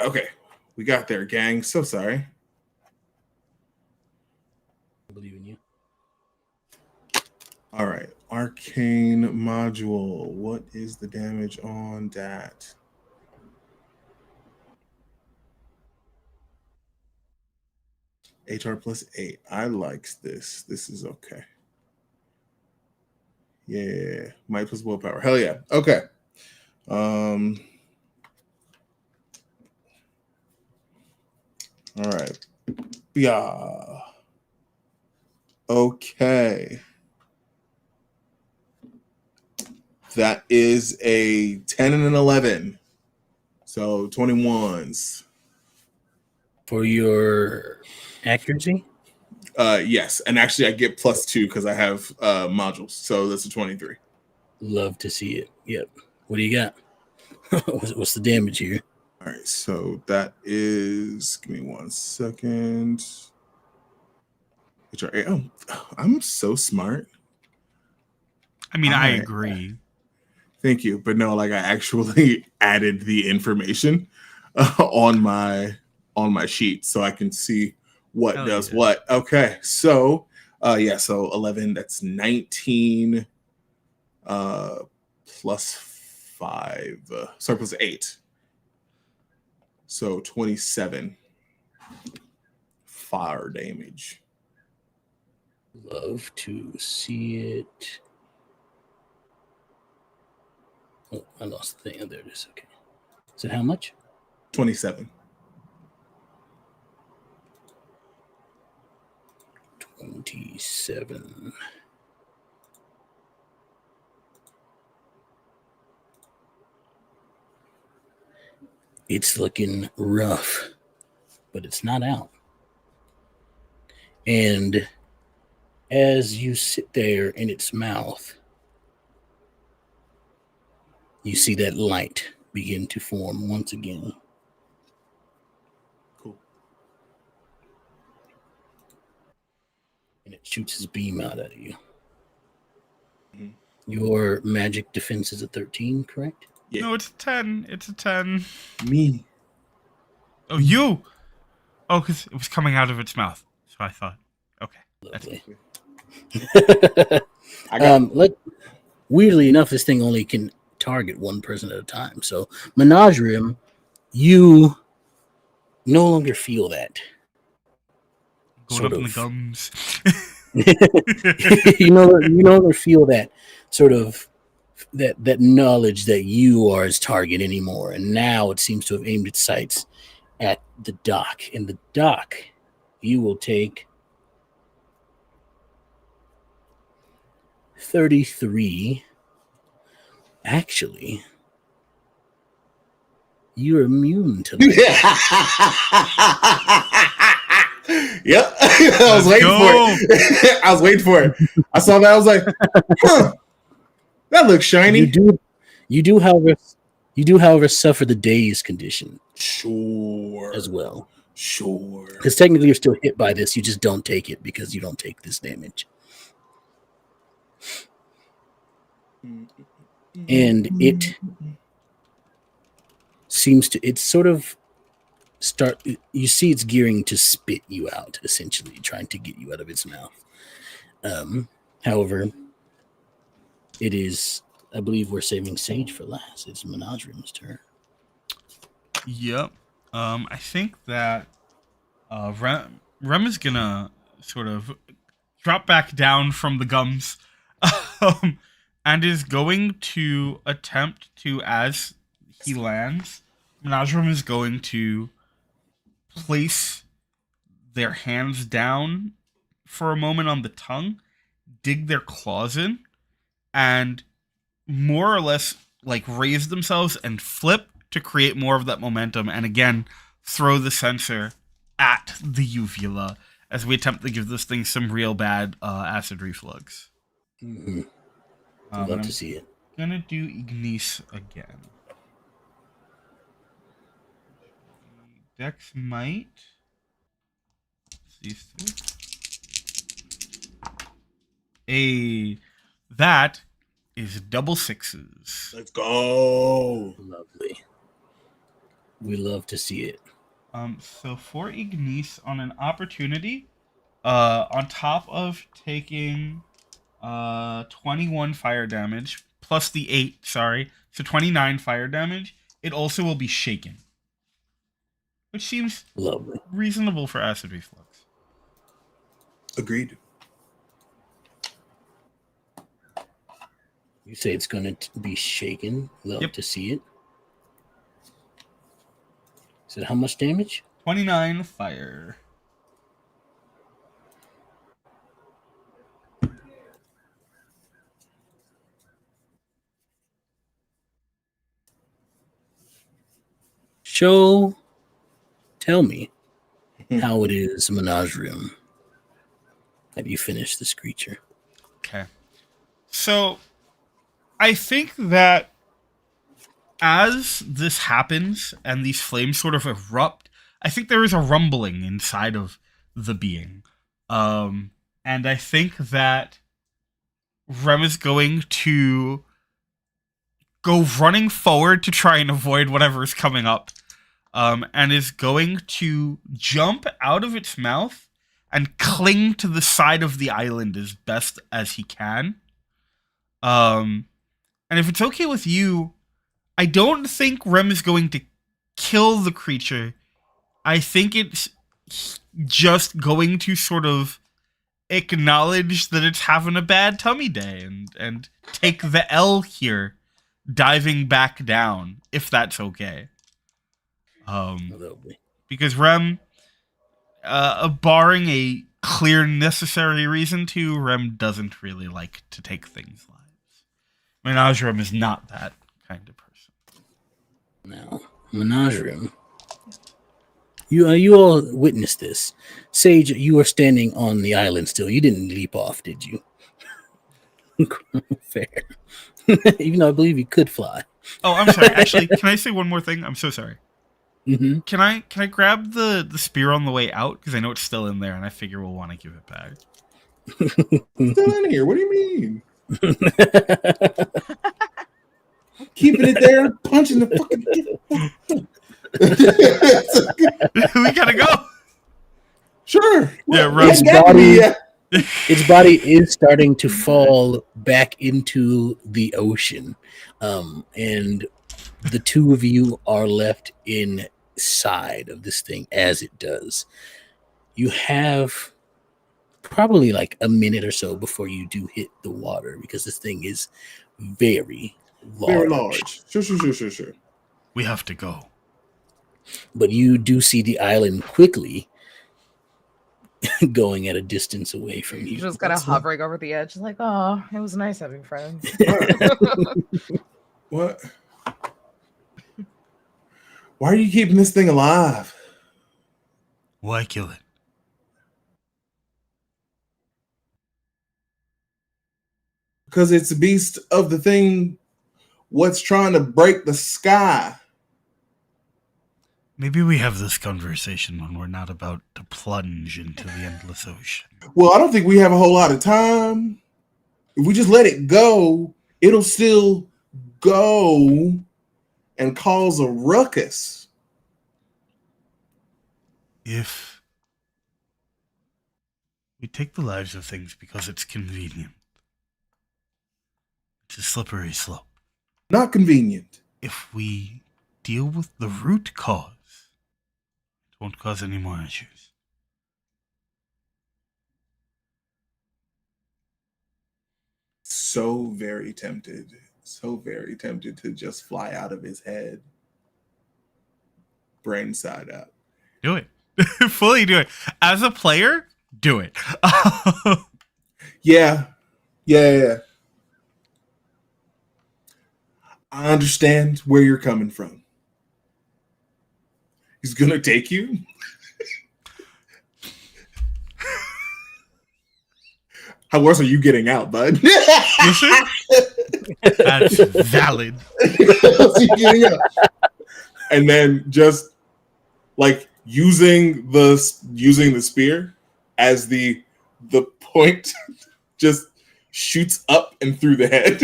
okay. We got there, gang. So sorry. I believe in you. All right, arcane module. What is the damage on that? HR plus 8. I likes this. This is okay. Yeah, might plus willpower. Hell yeah. Okay. All right. Yeah. Okay. That is a 10 and an 11. So 21s. For your accuracy? Yes. And actually I get +2 because I have modules. So that's a 23. Love to see it. Yep. What do you got? What's the damage here? All right. So that is, give me 1 second. Oh, I'm so smart. I mean, I agree. Thank you. But no, like I actually added the information on my sheet so I can see what does what. Okay. So so 11, that's 19 plus 5. Sorry, plus 8. So 27 fire damage. Love to see it. Oh, I lost the thing. Oh, there it is. Okay. Is it how much? 27. 27. It's looking rough, but it's not out. And as you sit there in its mouth, you see that light begin to form once again. Cool. And it shoots its beam out at you. Mhm. Your magic defense is a 13, correct? Yeah. No, it's a 10. It's a 10. Me. Oh, you! Oh, because it was coming out of its mouth. So I thought, okay. Lovely. I got Weirdly enough, this thing only can target one person at a time. So, Menagerium, you no longer feel that. Going Sort up in the of. gums. you no longer feel that sort of that knowledge that you are its target anymore. And now it seems to have aimed its sights at the dock. In the dock, you will take 33. Actually, you're immune to light. Yep. I was waiting for it. I was waiting for it. I saw that. I was like, huh, that looks shiny. You do, however, suffer the daze condition Sure. as well. Sure. Because technically you're still hit by this, you just don't take it because you don't take this damage. And it seems to, it's sort of you see it's gearing to spit you out, essentially, trying to get you out of its mouth. However, it is, I believe we're saving Sage for last. It's Menagerium's turn. Yep. I think that Rem is gonna sort of drop back down from the gums, and is going to attempt to, as he lands, Menagerium is going to place their hands down for a moment on the tongue, dig their claws in, and more or less like raise themselves and flip to create more of that momentum, and again throw the sensor at the uvula as we attempt to give this thing some real bad acid reflux. Mm-hmm. I'd love to see it. Gonna do Ignis again. Dex might. These two. That is double sixes. Let's go. Lovely. We love to see it. So for Ignis on an opportunity, on top of taking 21 fire damage plus the 8, sorry, so 29 fire damage, it also will be shaken, which seems lovely, reasonable for acid reflux. Agreed. You say it's going to be shaken. Love to see it. So how much damage? 29 fire. Tell me how it is, Menagerium, that you finish this creature. Okay. So, I think that as this happens and these flames sort of erupt, I think there is a rumbling inside of the being. And I think that Rem is going to go running forward to try and avoid whatever is coming up. And is going to jump out of its mouth and cling to the side of the island as best as he can. And if it's okay with you, I don't think Rem is going to kill the creature. I think it's just going to sort of acknowledge that it's having a bad tummy day and take the L here, diving back down, if that's okay. Because Rem, barring a clear necessary reason to, Rem doesn't really like to take things lives. Menagerium is not that kind of person. No. Menagerie. You all witnessed this. Sage, you are standing on the island still. You didn't leap off, did you? Fair. Even though I believe you could fly. Oh, I'm sorry. Actually, can I say one more thing? I'm so sorry. Mm-hmm. Can I grab the spear on the way out? Because I know it's still in there, and I figure we'll want to give it back. Still in here. What do you mean? Keeping it there, punching the fucking. We gotta go. Sure. Yeah, Well, run. Its body is starting to fall back into the ocean, and the two of you are left inside of this thing as it does. You have probably like a minute or so before you do hit the water because this thing is very large. Very large. Sure. We have to go. But you do see the island quickly going at a distance away from you. Just kind of hovering over the edge, like, oh, it was nice having friends. What? Why are you keeping this thing alive? Why kill it? Because it's a beast of the thing what's trying to break the sky. Maybe we have this conversation when we're not about to plunge into the endless ocean. Well, I don't think we have a whole lot of time. If we just let it go, it'll still go and cause a ruckus. If we take the lives of things because it's convenient, it's a slippery slope. Not convenient. If we deal with the root cause, it won't cause any more issues. So very tempted to just fly out of his head. Brain side up. Do it. Fully do it. As a player, do it. Yeah. I understand where you're coming from. He's gonna take you. How worse are you getting out, bud? Listen, that's valid. And then just like using the spear as the point just shoots up and through the head.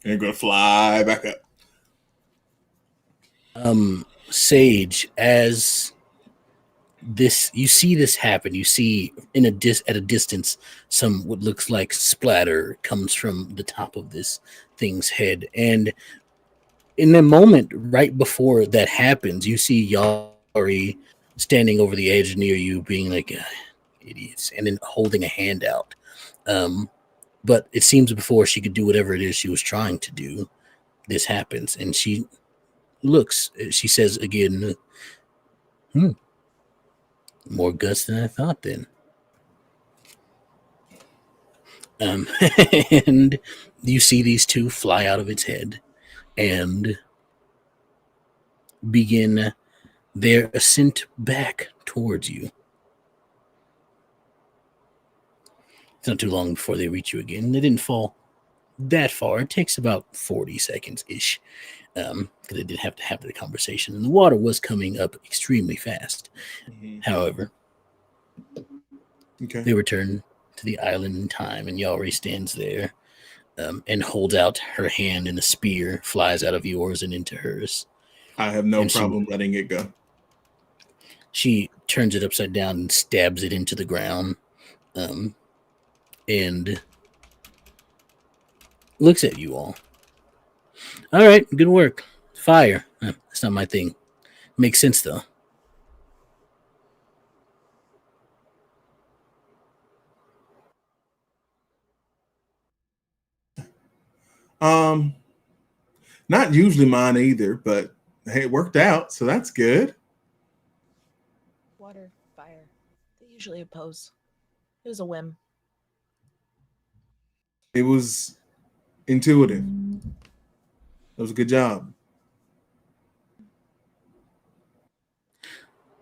And you're gonna fly back up. Sage, as this you see this happen, you see at a distance some what looks like splatter comes from the top of this thing's head, and in the moment right before that happens, you see Yari standing over the edge near you, being like idiots, and then holding a hand out. But it seems before she could do whatever it is she was trying to do, this happens, and she says again, more guts than I thought then. And you see these two fly out of its head and begin their ascent back towards you. It's not too long before they reach you again. They didn't fall that far. It takes about 40 seconds-ish. Because they did have to have the conversation, and the water was coming up extremely fast. Mm-hmm. However, they return to the island in time, and Yari stands there and holds out her hand, and the spear flies out of yours and into hers. I have no problem letting it go. She turns it upside down and stabs it into the ground, and looks at you all. All right, good work. Fire. That's not my thing. Makes sense, though. Not usually mine either, but hey, it worked out, so that's good. Water, fire. They usually oppose. It was a whim. It was intuitive. was a good job.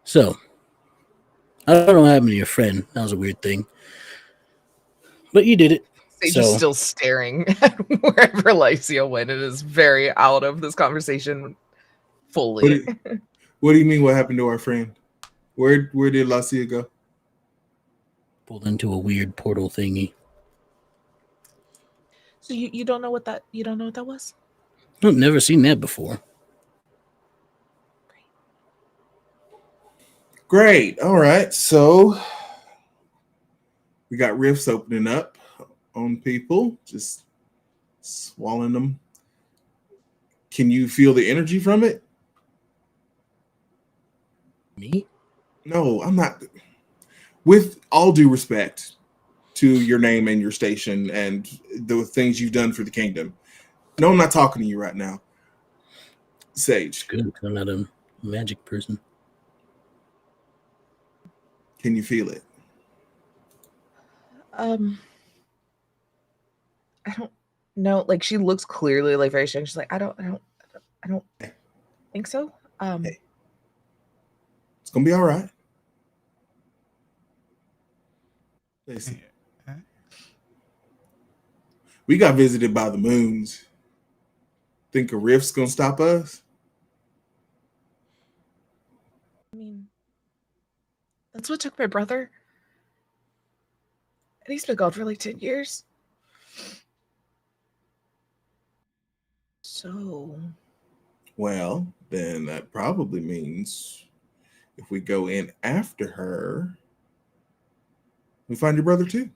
So, I don't know what happened to your friend. That was a weird thing. But you did it. Sage So- is still staring at wherever Lycia went and is very out of this conversation fully. What do you mean? What happened to our friend? Where did Lycia go? Pulled into a weird portal thingy. So you don't know what that was? I've never seen that before. Great. All right. So we got rifts opening up on people, just swallowing them. Can you feel the energy from it? Me? No, I'm not. With all due respect to your name and your station and the things you've done for the kingdom. No, I'm not talking to you right now. Sage. Good, I'm not a magic person. Can you feel it? I don't know. Like, she looks clearly like very strange. She's like, I don't think so. Hey. It's gonna be all right. Listen. We got visited by the moons. Think a rift's gonna stop us? I mean, that's what took my brother. And he's been gone for like 10 years. So. Well, then that probably means if we go in after her, we find your brother too.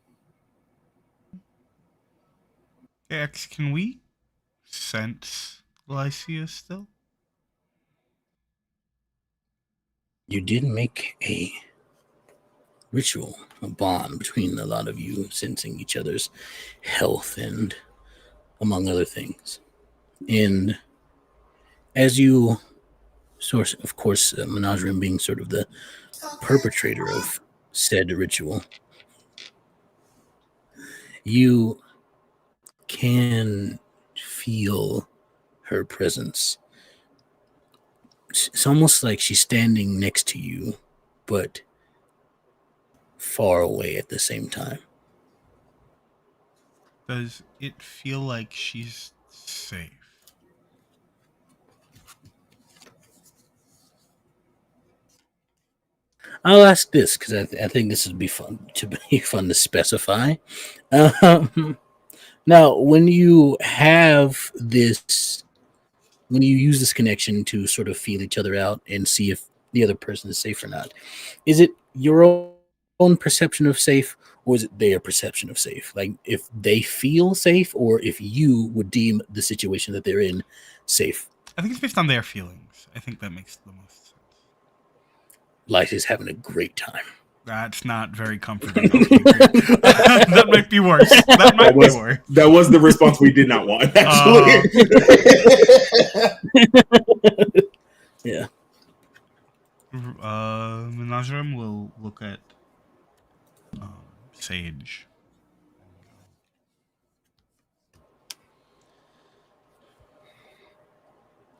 X, can we sense Lycia still? You did make a ritual, a bond between a lot of you, sensing each other's health and among other things. And as you source, of course, Menagerie being sort of the perpetrator of said ritual, you can feel her presence. It's almost like she's standing next to you, but far away at the same time. Does it feel like she's safe? I'll ask this because I think this would be fun to specify. Now, when you have this, when you use this connection to sort of feel each other out and see if the other person is safe or not, is it your own perception of safe, or is it their perception of safe? Like if they feel safe, or if you would deem the situation that they're in safe? I think it's based on their feelings. I think that makes the most sense. Lycia's having a great time. That's not very comforting. Okay, that might be worse. That might be worse. That was the response we did not want, actually. Yeah. Menagerie will look at Sage.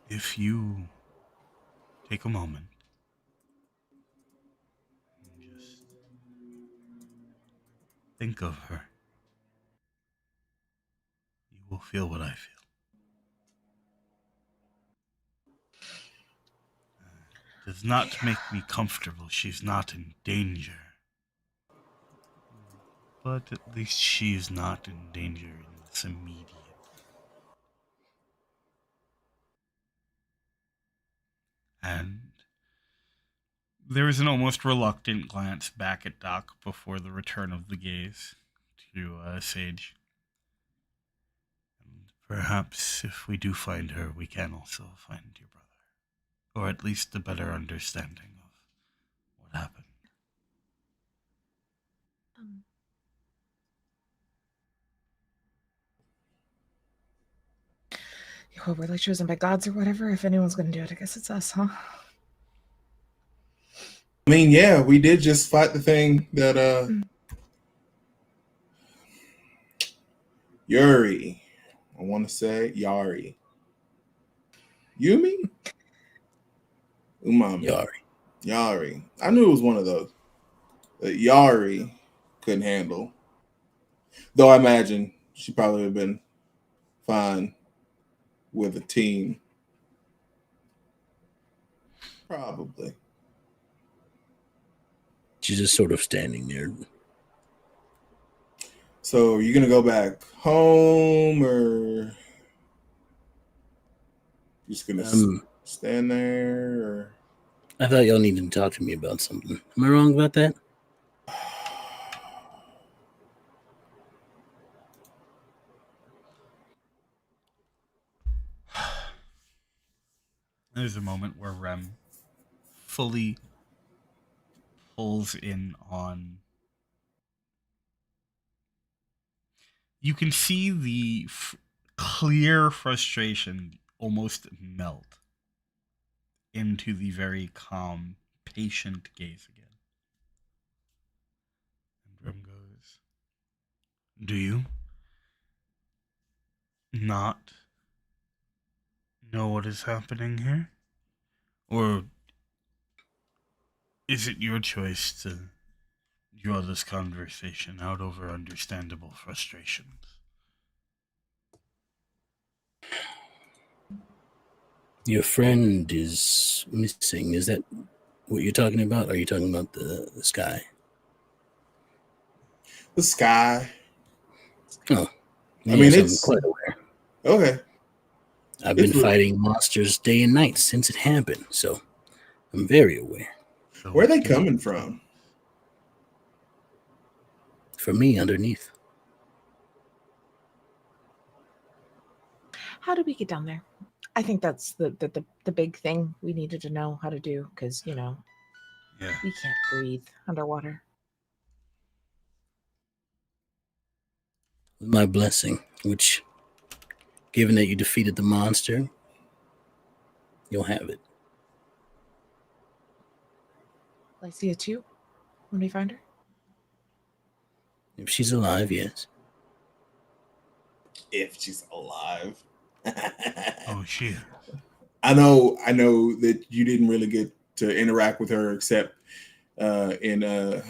If you take a moment and just think of her, you will feel what I feel. It does not make me comfortable. She's not in danger. But at least she is not in danger in this immediate. And there is an almost reluctant glance back at Doc before the return of the gaze to Sage. And perhaps if we do find her, we can also find your brother. Or at least a better understanding of what happened. Well, we're like chosen by gods or whatever. If anyone's going to do it, I guess it's us, huh? I mean, yeah, we did just fight the thing that Yuri, I want to say Yari. Yumi? Umami. Yari. I knew it was one of those that Yari couldn't handle. Though I imagine she probably would have been fine with a team. Probably. She's just sort of standing there. So are you gonna go back home or just gonna stand there? Or? I thought y'all needed to talk to me about something. Am I wrong about that? There's a moment where Rem fully pulls in on. You can see the clear frustration almost melt into the very calm, patient gaze again. And Rem goes, "Do you not know what is happening here? Or is it your choice to draw this conversation out over understandable frustrations?" Your friend is missing. Is that what you're talking about? Or are you talking about the sky? The sky. Oh. I mean, I'm quite aware. Okay. I've been fighting monsters day and night since it happened, so I'm very aware. Where are they coming from? From me, underneath. How did we get down there? I think that's the big thing we needed to know how to do, because we can't breathe underwater. With my blessing, which, given that you defeated the monster, you'll have it. Will I see it too when we find her? If she's alive, yes. If she's alive. Oh, shit. I know that you didn't really get to interact with her except in a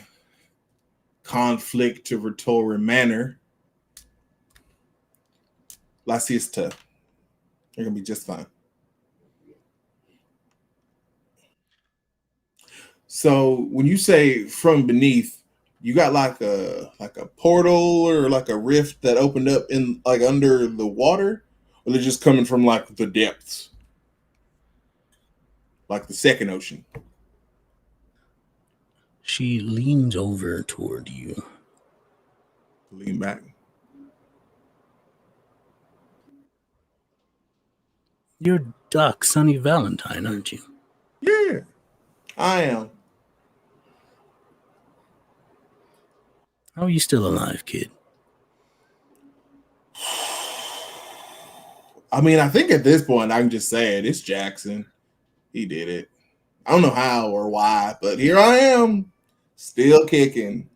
conflictoratory manner. La siesta. You're gonna be just fine. So when you say from beneath, you got like a portal or like a rift that opened up in like under the water, or they're just coming from like the depths, like the second ocean. She leans over toward you. Lean back. You're Doc Sonny Valentine, aren't you? Yeah, I am. How are you still alive, kid? I mean, I think at this point I can just say it. It's Jackson. He did it. I don't know how or why, but here I am, still kicking.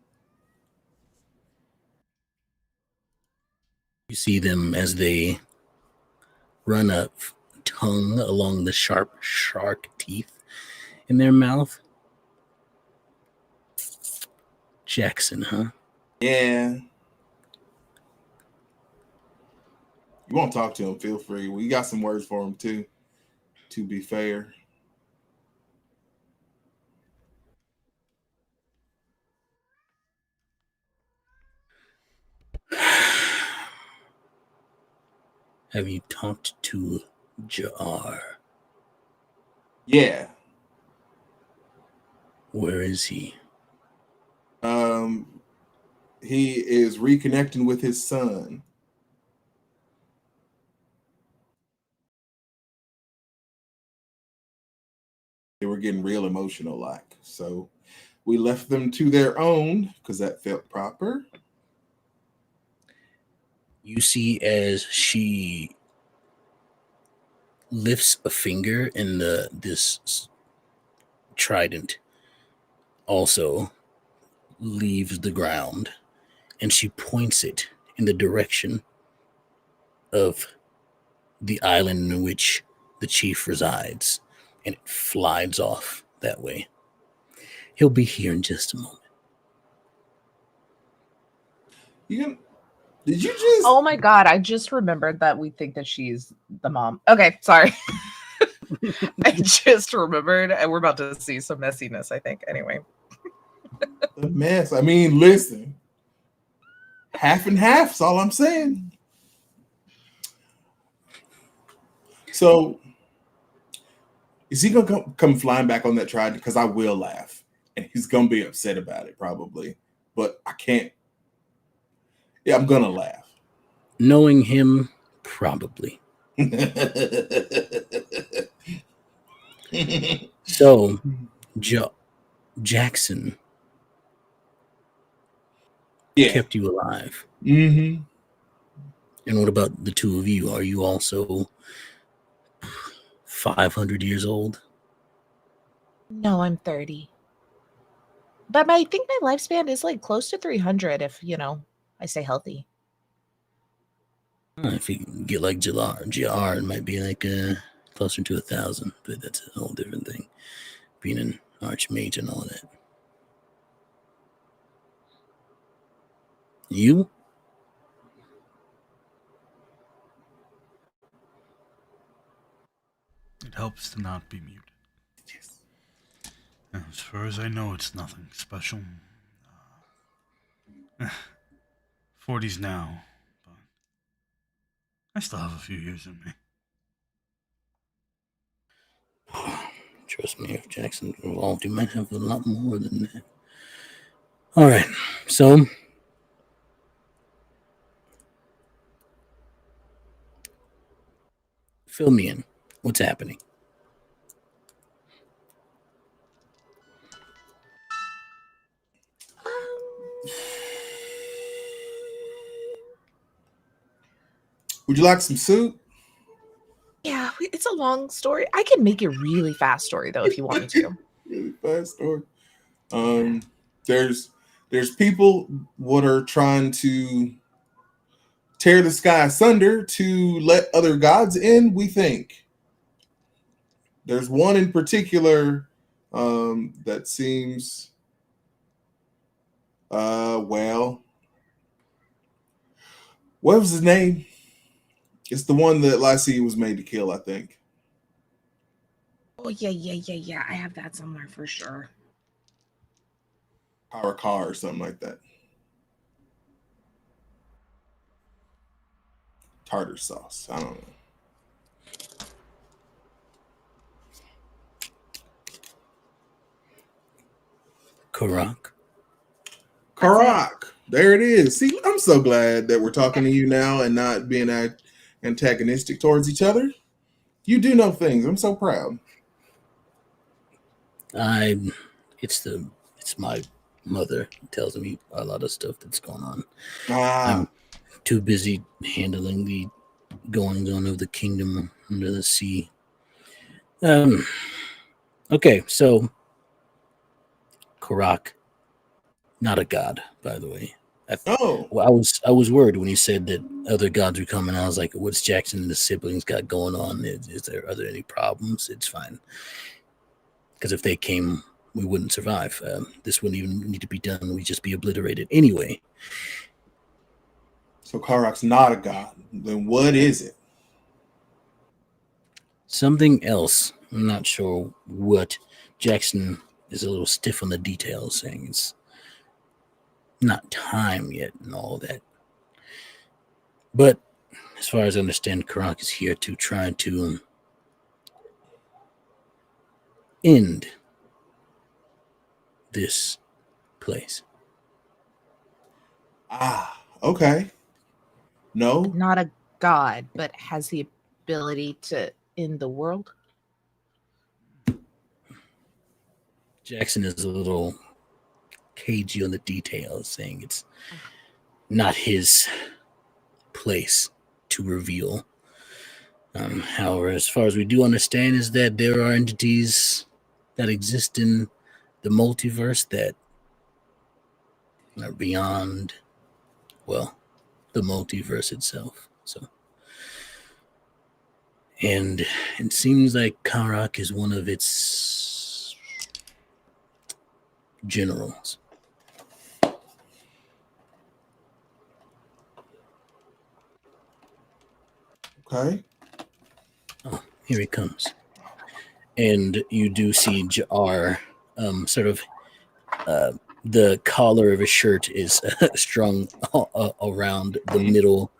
You see them as they run up, tongue along the sharp shark teeth in their mouth. Jackson, huh? Yeah. You want to talk to him, feel free. We got some words for him too, to be fair. Have you talked to Jar? Yeah. Where is he? He is reconnecting with his son. They were getting real emotional like. So we left them to their own because that felt proper. You see as she lifts a finger and this trident also leaves the ground, and she points it in the direction of the island in which the chief resides, and it flies off that way. He'll be here in just a moment. Did you just? Oh my god, I just remembered that we think that she's the mom. Okay, sorry. I just remembered, and we're about to see some messiness, I think. Anyway. The mess. I mean, listen. Half and half's all I'm saying. So, is he gonna come flying back on that trident? Because I will laugh, and he's gonna be upset about it probably. But I can't. Yeah, I'm gonna laugh. Knowing him, probably. So, Jackson kept you alive. Mm-hmm. And what about the two of you? Are you also 500 years old? No, I'm 30. But I think my lifespan is like close to 300 if, I stay healthy. If you get like GR, it might be like closer to 1,000, but that's a whole different thing. Being an archmage and all that. You? It helps to not be muted. Yes. As far as I know, it's nothing special. 40s now, but I still have a few years in me. Trust me, if Jackson evolved, you might have a lot more than that. All right, so fill me in. What's happening? Would you like some soup? Yeah, it's a long story. I can make it really fast story though if you want me to. Really fast story. There's people what are trying to tear the sky asunder to let other gods in. We think there's one in particular that seems well. What was his name? It's the one that Lassie was made to kill, I think. Oh, yeah. I have that somewhere for sure. Power car or something like that. Tartar sauce. I don't know. Karak. There it is. See, I'm so glad that we're talking to you now and not being antagonistic towards each other. You do know things. I'm so proud. It's my mother tells me a lot of stuff that's going on. I'm too busy handling the goings on of the kingdom under the sea. Okay, so Karak, not a god, by the way. Well, I was worried when he said that other gods were coming. I was like, "What's Jackson and the siblings got going on? Are there any problems? It's fine, because if they came, we wouldn't survive. This wouldn't even need to be done. We'd just be obliterated anyway." So Karak's not a god. Then what is it? Something else. I'm not sure what. Jackson is a little stiff on the details, saying it's not time yet and all that. But as far as I understand, Karak is here to try to end this place. Okay. No. Not a god, but has the ability to end the world. Jackson is a little cagey on the details, saying it's not his place to reveal. However, as far as we do understand, is that there are entities that exist in the multiverse that are beyond, well, the multiverse itself. So, And it seems like Karak is one of its generals. Okay. Oh, here he comes. And you do see Jar sort of the collar of his shirt is strung around the middle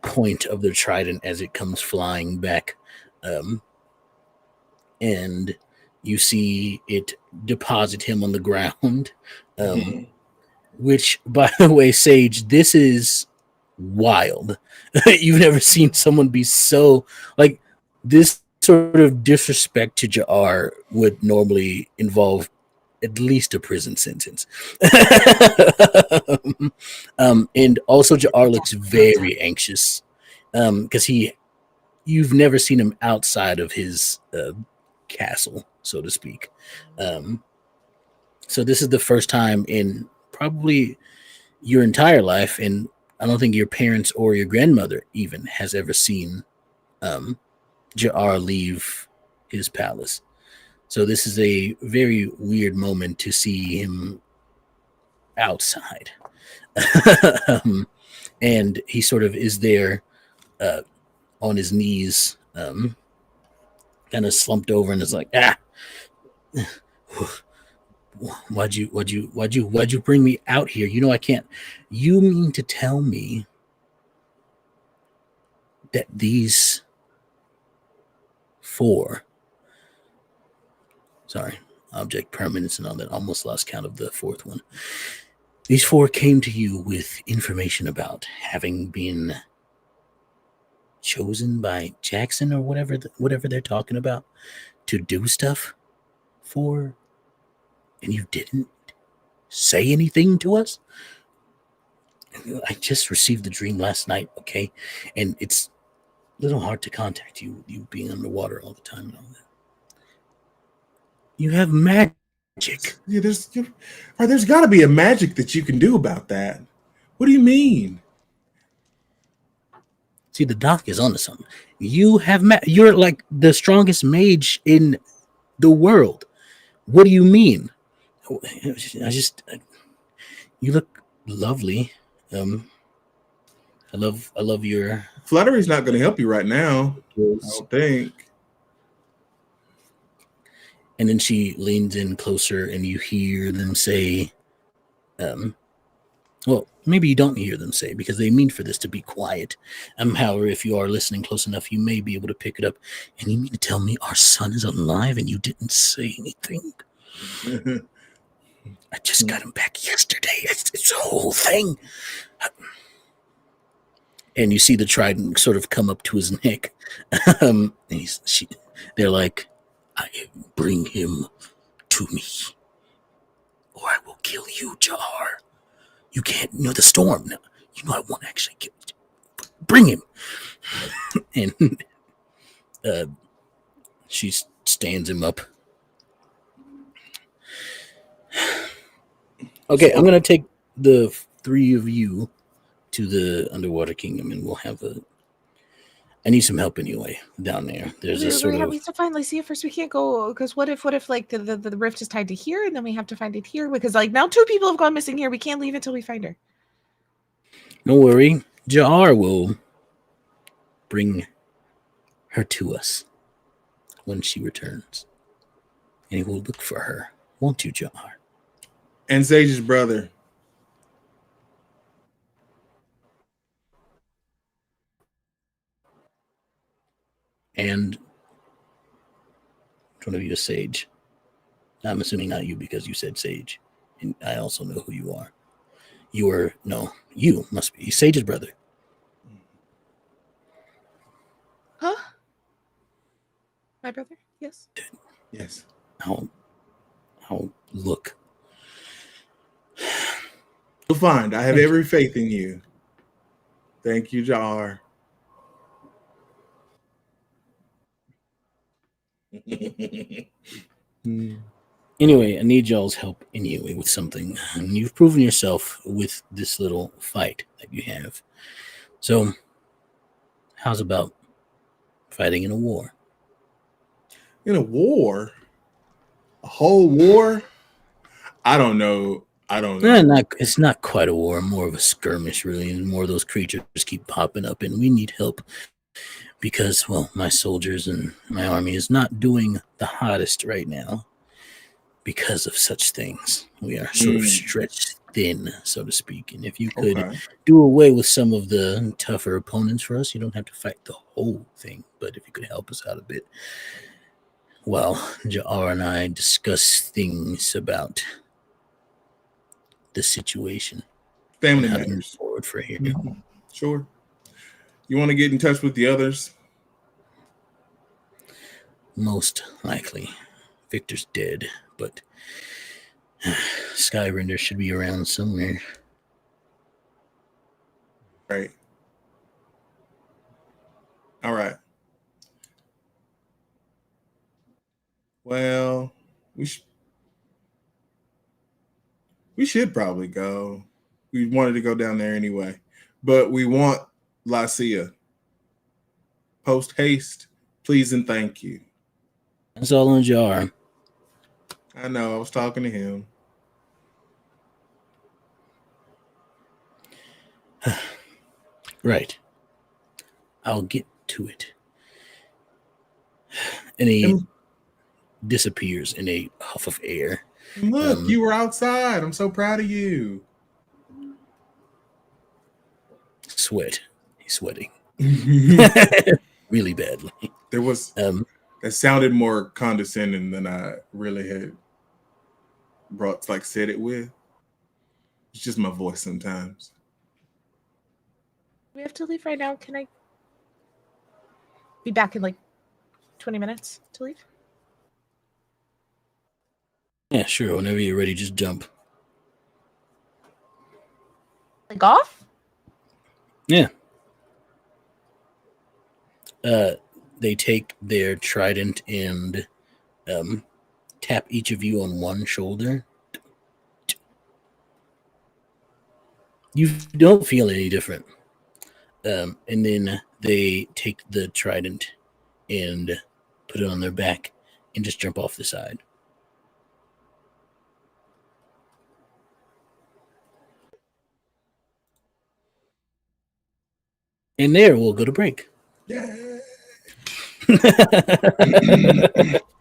point of the trident as it comes flying back. And you see it deposit him on the ground. Which, by the way, Sage, this is wild. You've never seen someone be so like this. Sort of disrespect to Jar would normally involve at least a prison sentence. And also Jar looks very anxious because you've never seen him outside of his castle, so to speak. So this is the first time in probably your entire life, and I don't think your parents or your grandmother even has ever seen Jar leave his palace. So this is a very weird moment to see him outside. And he sort of is there on his knees, kind of slumped over and is like, why'd you bring me out here? You know I can't. You mean to tell me that these object permanence and all that, almost lost count of the fourth one. These four came to you with information about having been chosen by Jackson or whatever they're talking about to do stuff for, and you didn't say anything to us? I just received the dream last night, okay? And it's a little hard to contact you being underwater all the time and all that. You have magic. Yeah, there's got to be a magic that you can do about that. What do you mean? See, the doc is onto something. You have you're like the strongest mage in the world. What do you mean? You look lovely. I love your flattery's not going to help you right now. I don't think. And then she leans in closer, and you hear them say, well, maybe you don't hear them say because they mean for this to be quiet. However, if you are listening close enough, you may be able to pick it up. And you mean to tell me our son is alive and you didn't say anything? I just got him back yesterday. It's a whole thing. And you see the trident sort of come up to his neck. And they're like, I bring him to me, or I will kill you, Jar. You can't, the storm. No, I won't actually kill you. Bring him. And she stands him up. Okay, I'm going to take the three of you to the underwater kingdom, and we'll have I need some help anyway down there. There's a sort of. We have to finally see it first. We can't go because what if like the rift is tied to here, and then we have to find it here because like now 2 people have gone missing here. We can't leave until we find her. Don't worry, Jar will bring her to us when she returns, and he will look for her, won't you, Jar? And Sage's brother. And one of you is Sage. I'm assuming not you because you said Sage. And I also know who you are. You must be Sage's brother. Huh? My brother? Yes. Yes. I'll look. You'll find. I have every faith in you. Thank you, Jar. Anyway, I need y'all's help anyway with something. And you've proven yourself with this little fight that you have. So, how's about fighting in a war. In a war? A whole war? I don't know. I don't know. It's not quite a war, more of a skirmish, really. And more of those creatures keep popping up, and we need help because, well, my soldiers and my army is not doing the hottest right now because of such things. We are sort of stretched thin, so to speak. And if you could do away with some of the tougher opponents for us, you don't have to fight the whole thing. But if you could help us out a bit, well, Jar and I discuss things about the situation. Family and how to move matters. forward for here. Sure. You want to get in touch with the others? Most likely. Victor's dead, but Skyrender should be around somewhere. Right. All right. Well, we should probably go. We wanted to go down there anyway, but we want Lycia. Post haste, please and thank you. That's all on Jar. I know. I was talking to him. Right. I'll get to it. And he disappears in a huff of air. Look, you were outside. I'm so proud of you. Sweat. He's sweating. Really badly. There was that sounded more condescending than I really had said it with. It's just my voice sometimes. We have to leave right now. Can I be back in like 20 minutes to leave? Yeah, sure. Whenever you're ready, just jump. Like off? Yeah. They take their trident and tap each of you on one shoulder. You don't feel any different. And then they take the trident and put it on their back and just jump off the side. And there we'll go to break. Yay!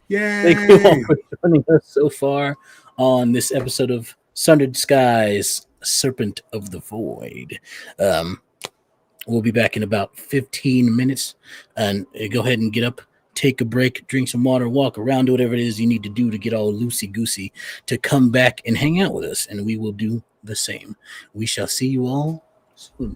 Thank you all for joining us so far on this episode of Sundered Skies, Serpent of the Void. We'll be back in about 15 minutes. And go ahead and get up, take a break, drink some water, walk around, do whatever it is you need to do to get all loosey-goosey to come back and hang out with us. And we will do the same. We shall see you all soon.